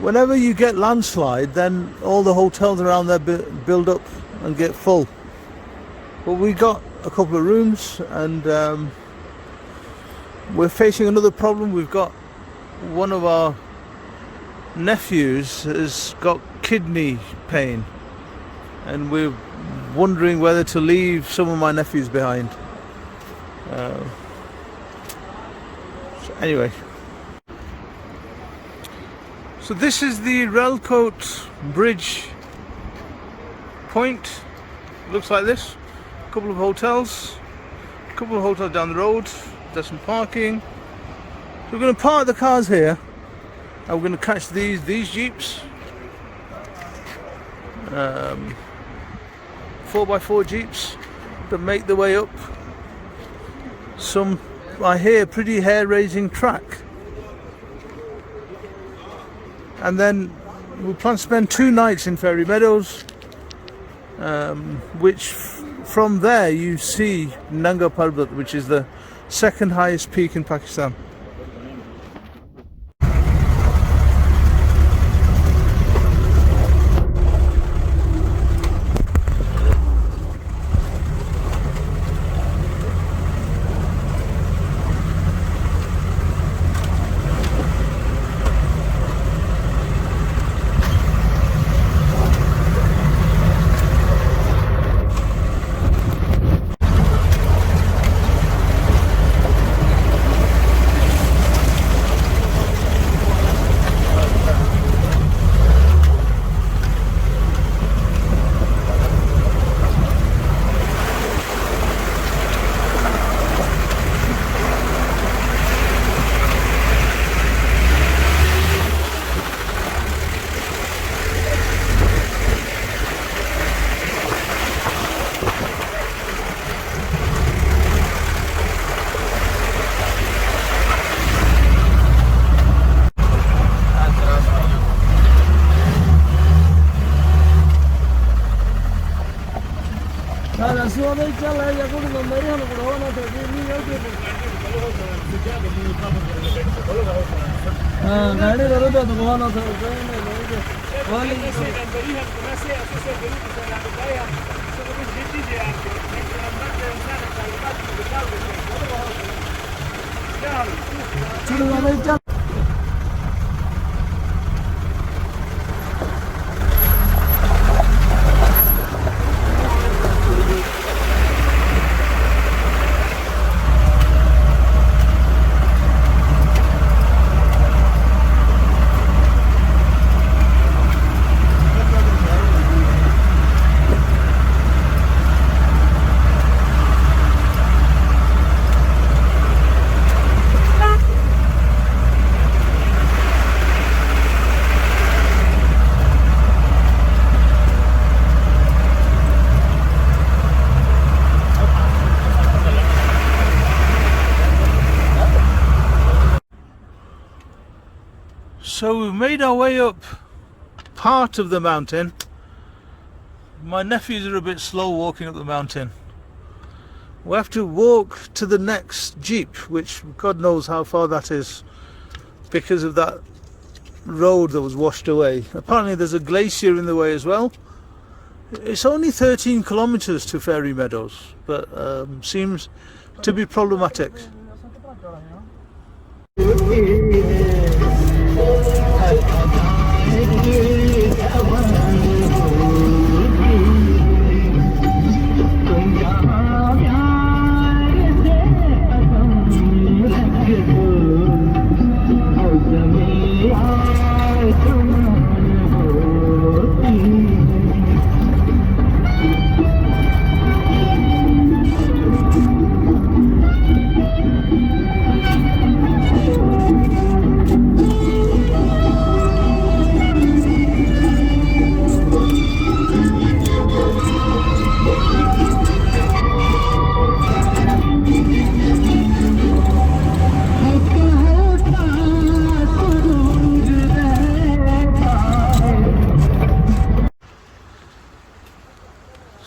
Whenever you get landslide, then all the hotels around there build up and get full. But we got a couple of rooms, and we're facing another problem. We've got one of our nephews has got kidney pain, and we're wondering whether to leave some of my nephews behind. So anyway, so this is the Raikot bridge point. Looks like this. A couple of hotels down the road. There's some parking. So we're going to park the cars here, and we're going to catch these jeeps. 4x4 jeeps that make their way up some, I hear, pretty hair-raising track. And then we plan to spend 2 nights in Meadows, which from there you see Nanga Parbet, which is the second highest peak in Pakistan. So we've made our way up part of the mountain. My nephews are a bit slow walking up the mountain. We have to walk to the next jeep, which God knows how far that is because of that road that was washed away. Apparently there's a glacier in the way as well. It's only 13 kilometers to Fairy Meadows, but seems to be problematic.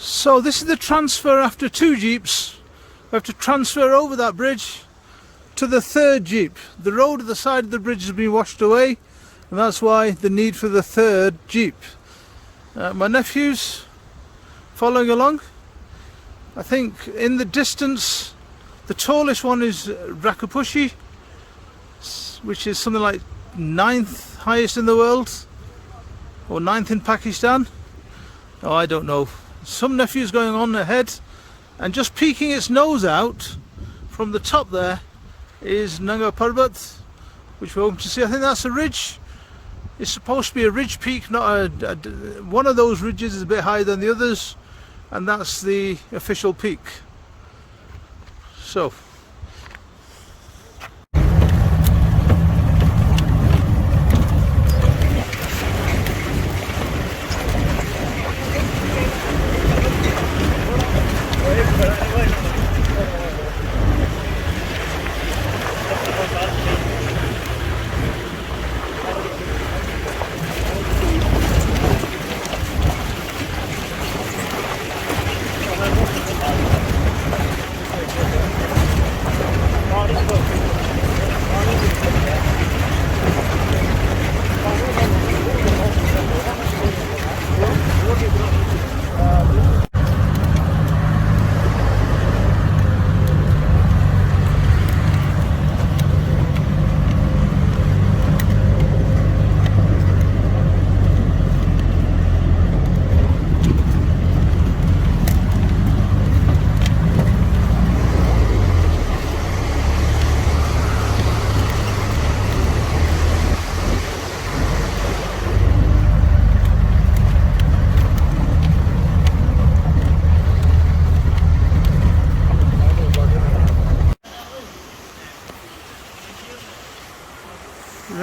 So this is the transfer after 2 jeeps. We have to transfer over that bridge to the 3rd jeep. The road at the side of the bridge has been washed away, and that's why the need for the 3rd jeep. My nephews following along. I think in the distance the tallest one is Rakaposhi, which is something like 9th highest in the world, or 9th in Pakistan. Oh, I don't know. Some nephews going on ahead, and just peeking its nose out from the top there is Nanga Parbet, which we're hoping to see. I think that's a ridge. It's supposed to be a ridge peak, not one of those ridges is a bit higher than the others, and that's the official peak. So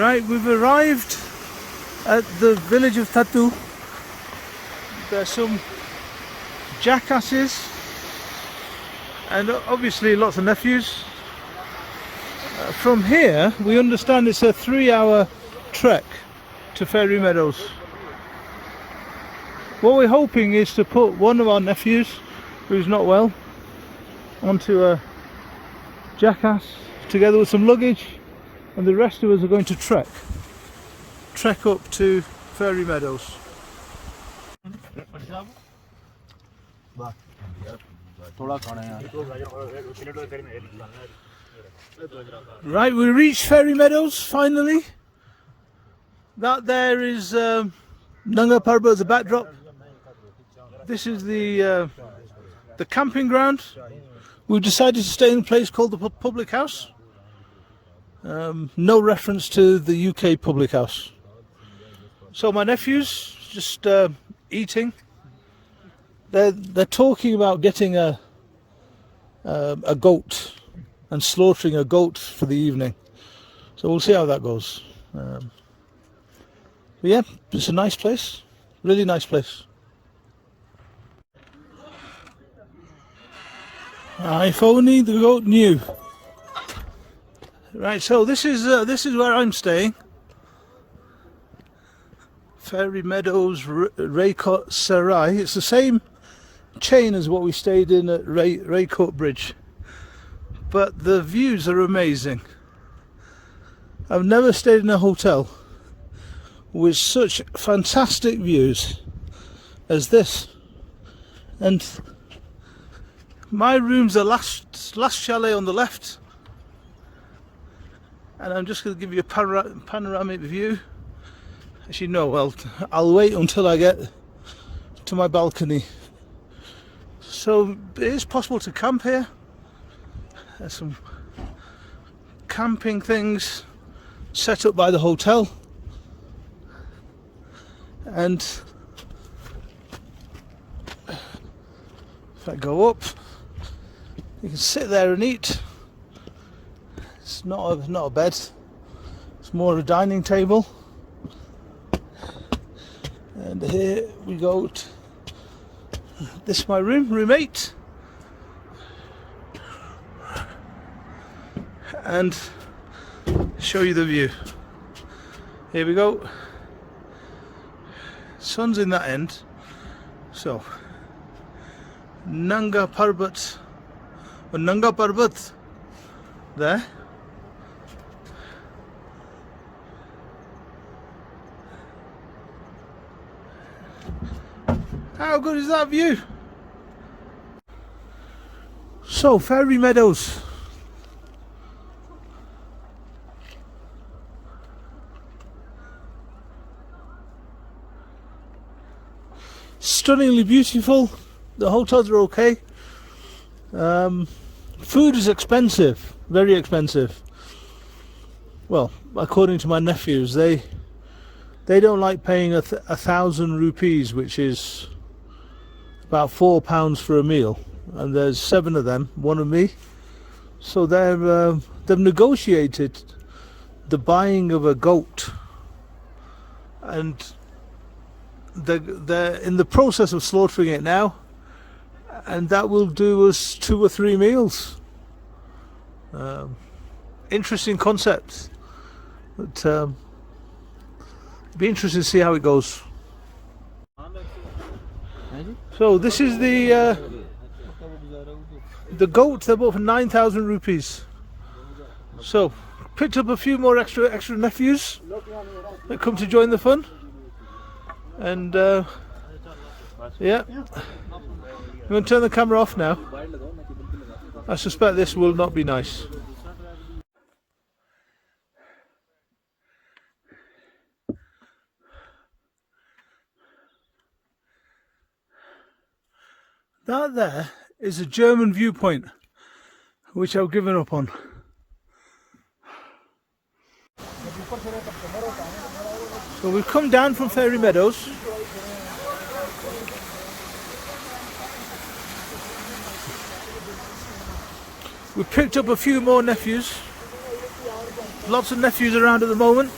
right, we've arrived at the village of Tatu. There's some jackasses and obviously lots of nephews. From here we understand it's a 3-hour trek to Fairy Meadows. What we're hoping is to put one of our nephews, who's not well, onto a jackass together with some luggage, and the rest of us are going to trek up to Fairy Meadows. Right, we reached Fairy Meadows finally. That there is Nanga Parbet as a backdrop. This is the camping ground. We've decided to stay in a place called the Public House. No reference to the UK Public House. So my nephews just eating. They're talking about getting a goat and slaughtering a goat for the evening. So we'll see how that goes. But yeah, it's a nice place, really nice place. If only the goat knew. Right, so this is where I'm staying. Fairy Meadows, Raikot Sarai. It's the same chain as what we stayed in at Raikot Bridge, but the views are amazing. I've never stayed in a hotel with such fantastic views as this. And my room's the last chalet on the left, and I'm just going to give you a panoramic view. Actually no, well, I'll wait until I get to my balcony. So it is possible to camp here. There's some camping things set up by the hotel, and if I go up, you can sit there and eat. It's not a bed, it's more a dining table. And here we go. This is my room 8. And show you the view. Here we go. Sun's in that end. So Nanga Parbet, or Nanga Parbet there. How good is that view? So, Fairy Meadows. Stunningly beautiful. The hotels are okay. Food is expensive, very expensive. Well, according to my nephews, they don't like paying 1,000 rupees, which is about £4 for a meal, and there's 7 of them, one of me. So they've negotiated the buying of a goat, and they're in the process of slaughtering it now, and that will do us 2 or 3 meals. Interesting concept, but be interesting to see how it goes. So this is the goat. They're both for 9,000 rupees. So picked up a few more extra nephews that come to join the fun, and yeah, I'm going to turn the camera off now. I suspect this will not be nice. That there is a German viewpoint, which I've given up on. So we've come down from Fairy Meadows. We picked up a few more nephews. Lots of nephews around at the moment.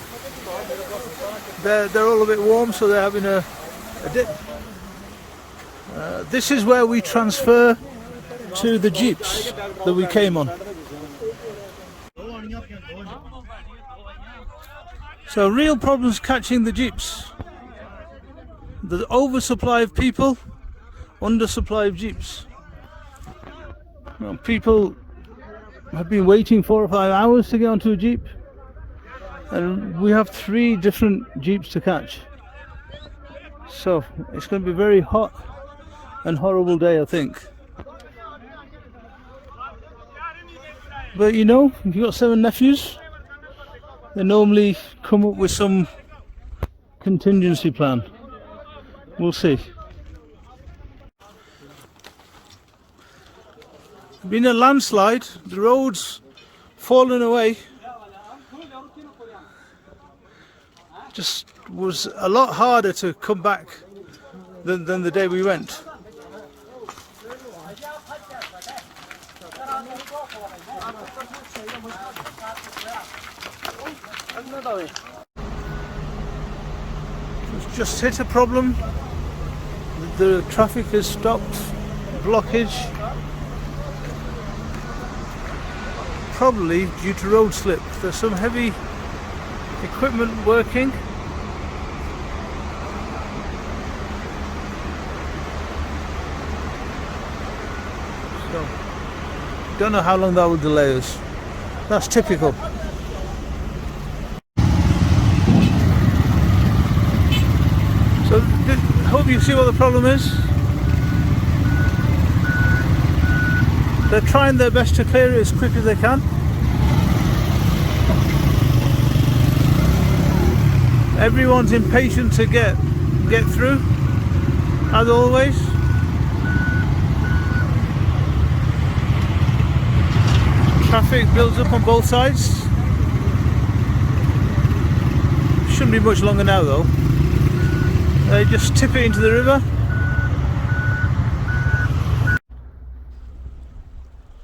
They're all a bit warm, so they're having a dip. This is where we transfer to the jeeps that we came on. So real problems catching the jeeps. The oversupply of people, undersupply of jeeps. Well, people have been waiting 4 or 5 hours to get onto a jeep, and we have 3 different jeeps to catch. So it's going to be very hot and horrible day, I think. But you know, if you've got 7 nephews, they normally come up with some contingency plan. We'll see. Been a landslide, the road's fallen away. Just was a lot harder to come back than the day we went. We've just hit a problem. The traffic has stopped. Blockage. Probably due to road slip. There's some heavy equipment working. So, don't know how long that will delay us. That's typical. But I hope you see what the problem is. They're trying their best to clear it as quick as they can. Everyone's impatient to get through, as always. Traffic builds up on both sides. Shouldn't be much longer now though. They just tip it into the river.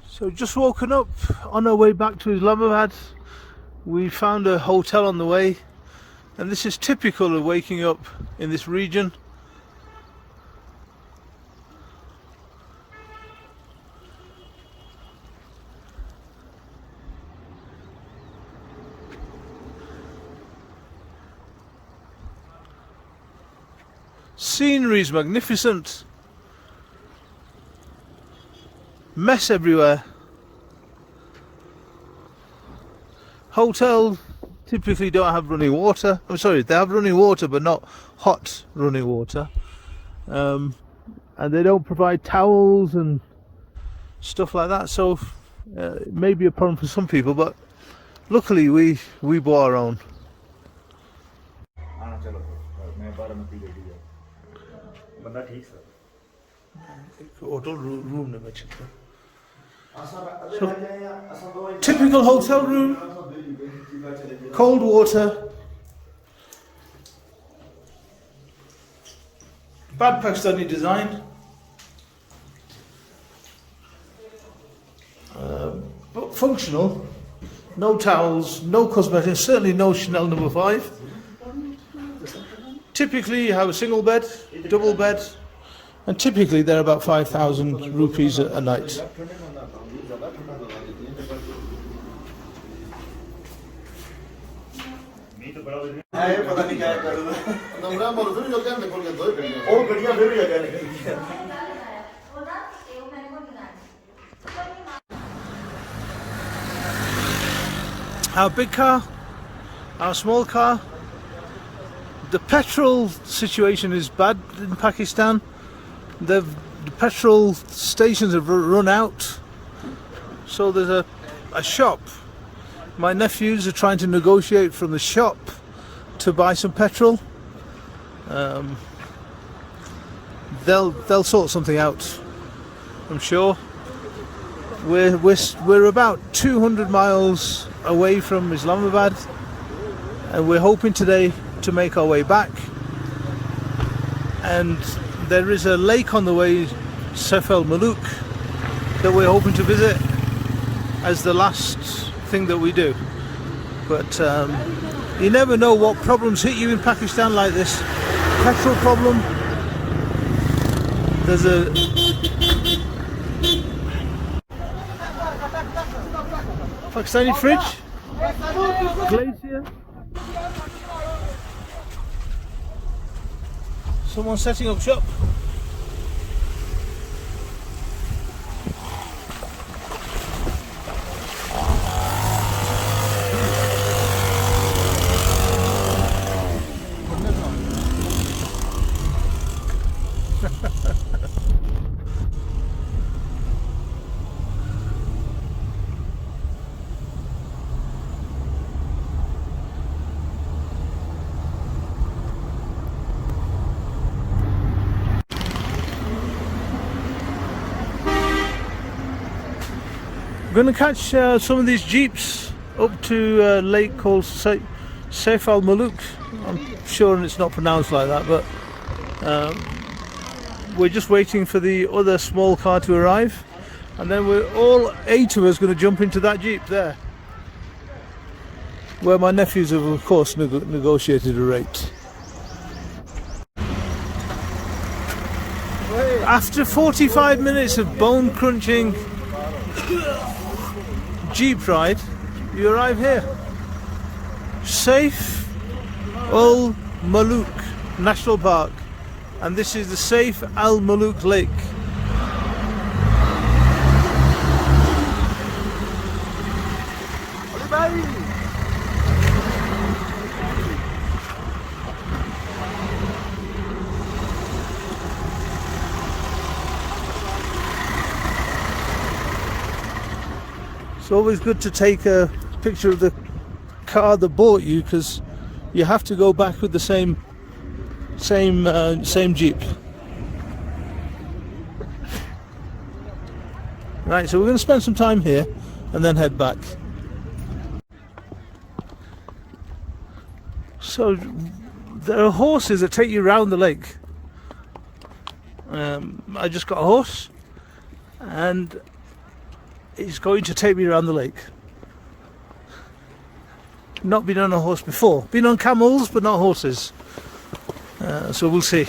So just woken up on our way back to Islamabad. We found a hotel on the way, and this is typical of waking up in this region. Scenery is magnificent. Mess everywhere. Hotel typically don't have running water. I'm sorry, they have running water, but not hot running water. And they don't provide towels and stuff like that. So it may be a problem for some people, but luckily we bought our own. So, typical hotel room, cold water, bad Pakistani design, but functional. No towels, no cosmetics, certainly no Chanel No. 5. Typically you have a single bed, double bed, and typically they're about 5,000 rupees a night. Our big car, our small car. The petrol situation is bad in Pakistan. The petrol stations have run out, so there's a shop. My nephews are trying to negotiate from the shop to buy some petrol. They'll sort something out, I'm sure. We're about 200 miles away from Islamabad, and we're hoping today to make our way back. And there is a lake on the way, Saif Al Malook, that we're hoping to visit as the last thing that we do. But you never know what problems hit you in Pakistan like this. Petrol problem. There's a Pakistani fridge, glacier. Someone setting up shop. We're going to catch some of these jeeps up to a lake called Saif Al Malook. I'm sure it's not pronounced like that, but we're just waiting for the other small car to arrive, and then we're all 8 of us going to jump into that jeep there, where my nephews have of course negotiated a rate. After 45 minutes of bone crunching jeep ride, you arrive here, Saif Al Malook National Park, and this is the Saif Al Malook Lake. It's always good to take a picture of the car that bought you, because you have to go back with the same Jeep. Right, so we're going to spend some time here and then head back. So there are horses that take you around the lake. I just got a horse and he's going to take me around the lake. Not been on a horse before. Been on camels, but not horses. So we'll see.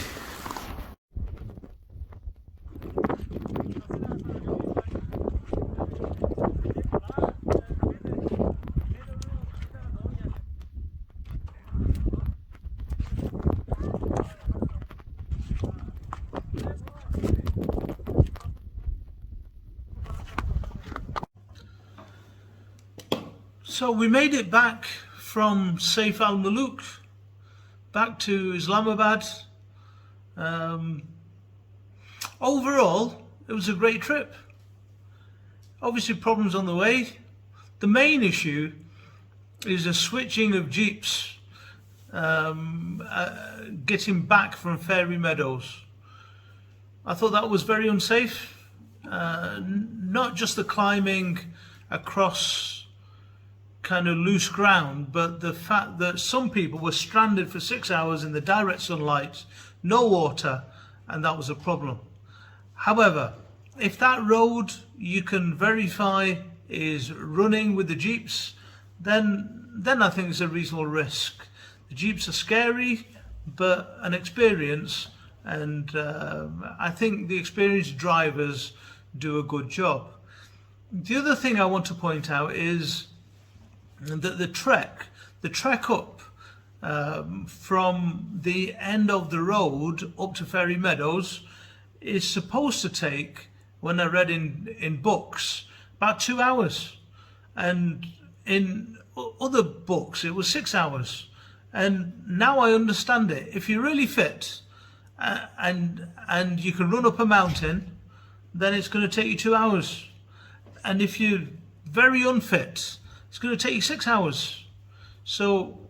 So we made it back from Saif Al Malook back to Islamabad. Overall, it was a great trip. Obviously problems on the way. The main issue is a switching of jeeps getting back from Fairy Meadows. I thought that was very unsafe. Not just the climbing across kind of loose ground, but the fact that some people were stranded for 6 hours in the direct sunlight, no water, and that was a problem. However, if that road you can verify is running with the jeeps, then I think it's a reasonable risk. The jeeps are scary, but an experience, and I think the experienced drivers do a good job. The other thing I want to point out is that the trek up from the end of the road up to Fairy Meadows is supposed to take, when I read in books, about 2 hours, and in other books it was 6 hours. And now I understand it. If you're really fit and you can run up a mountain, then it's going to take you 2 hours. And if you're very unfit, it's going to take you 6 hours. So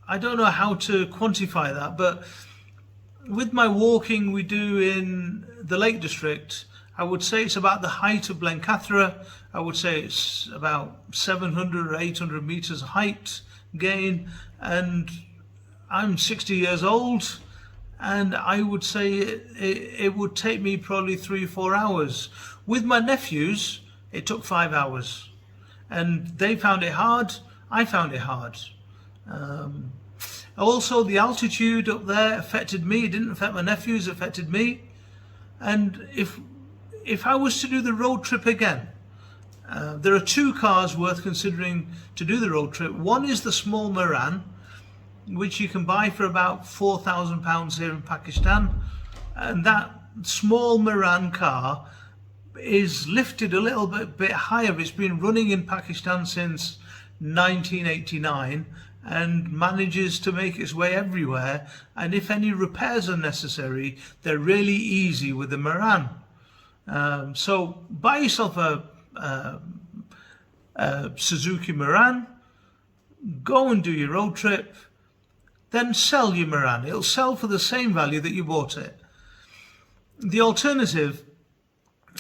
I don't know how to quantify that, but with my walking we do in the Lake District, I would say it's about the height of Blencathra. I would say it's about 700 or 800 meters height gain, and I'm 60 years old, and I would say it would take me probably 3 or 4 hours. With my nephews, it took 5 hours, and they found it hard. I found it hard. Also, the altitude up there affected me. It didn't affect my nephews, it affected me. And if I was to do the road trip again, there are 2 cars worth considering to do the road trip. One is the small Naran, which you can buy for about £4,000 here in Pakistan. And that small Naran car is lifted a little bit higher. It's been running in Pakistan since 1989 and manages to make its way everywhere. And if any repairs are necessary, they're really easy with the Naran. So buy yourself a Suzuki Naran, go and do your road trip, then sell your Naran. It'll sell for the same value that you bought it. The alternative,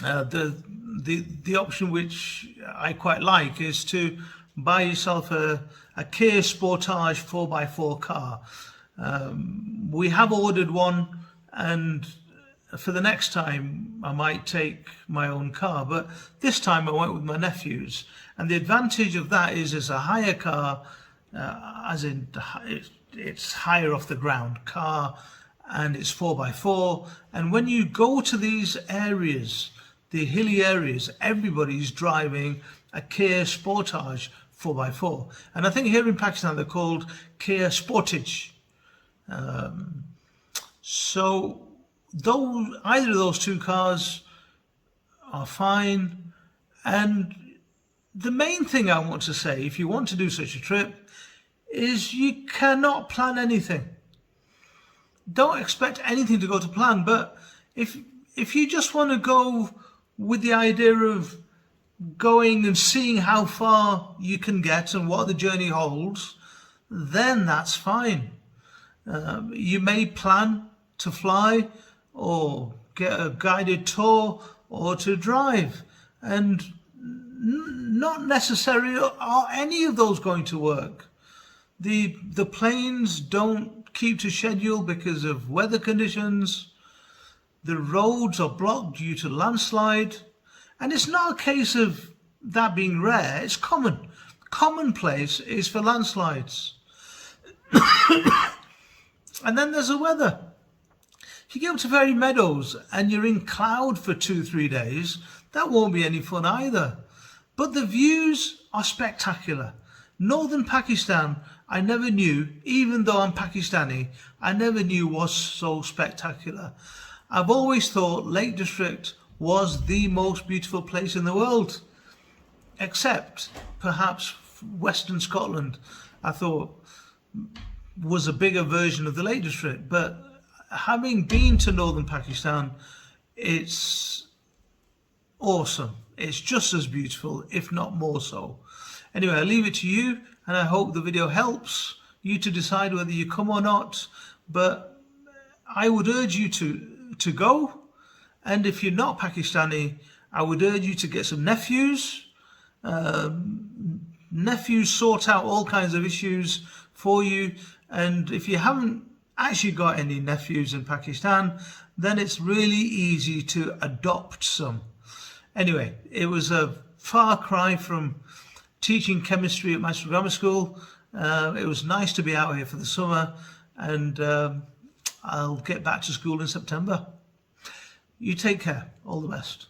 the option which I quite like, is to buy yourself a Kia Sportage 4x4 car. We have ordered one, and for the next time I might take my own car, but this time I went with my nephews. And the advantage of that is it's a higher car, as in it's higher off the ground car, and it's 4x4. And when you go to these areas, the hilly areas, everybody's driving a Kia Sportage 4x4. And I think here in Pakistan they're called Kia Sportage. So either of those 2 cars are fine. And the main thing I want to say, if you want to do such a trip, is you cannot plan anything. Don't expect anything to go to plan. But if you just want to go with the idea of going and seeing how far you can get and what the journey holds, then that's fine. You may plan to fly or get a guided tour or to drive, and not necessarily are any of those going to work. The planes don't keep to schedule because of weather conditions. The roads are blocked due to landslide. And it's not a case of that being rare, it's common. Commonplace is for landslides. And then there's the weather. If you get up to very Meadows and you're in cloud for 2-3 days, that won't be any fun either. But the views are spectacular. Northern Pakistan, I never knew, even though I'm Pakistani, I never knew was so spectacular. I've always thought Lake District was the most beautiful place in the world, except perhaps Western Scotland, I thought was a bigger version of the Lake District. But having been to Northern Pakistan, it's awesome. It's just as beautiful, if not more so. Anyway, I leave it to you, and I hope the video helps you to decide whether you come or not. But I would urge you to go. And if you're not Pakistani, I would urge you to get some nephews. Nephews sort out all kinds of issues for you. And if you haven't actually got any nephews in Pakistan, then it's really easy to adopt some. Anyway, it was a far cry from teaching chemistry at Maestro Grammar School. It was nice to be out here for the summer, and I'll get back to school in September. You take care. All the best.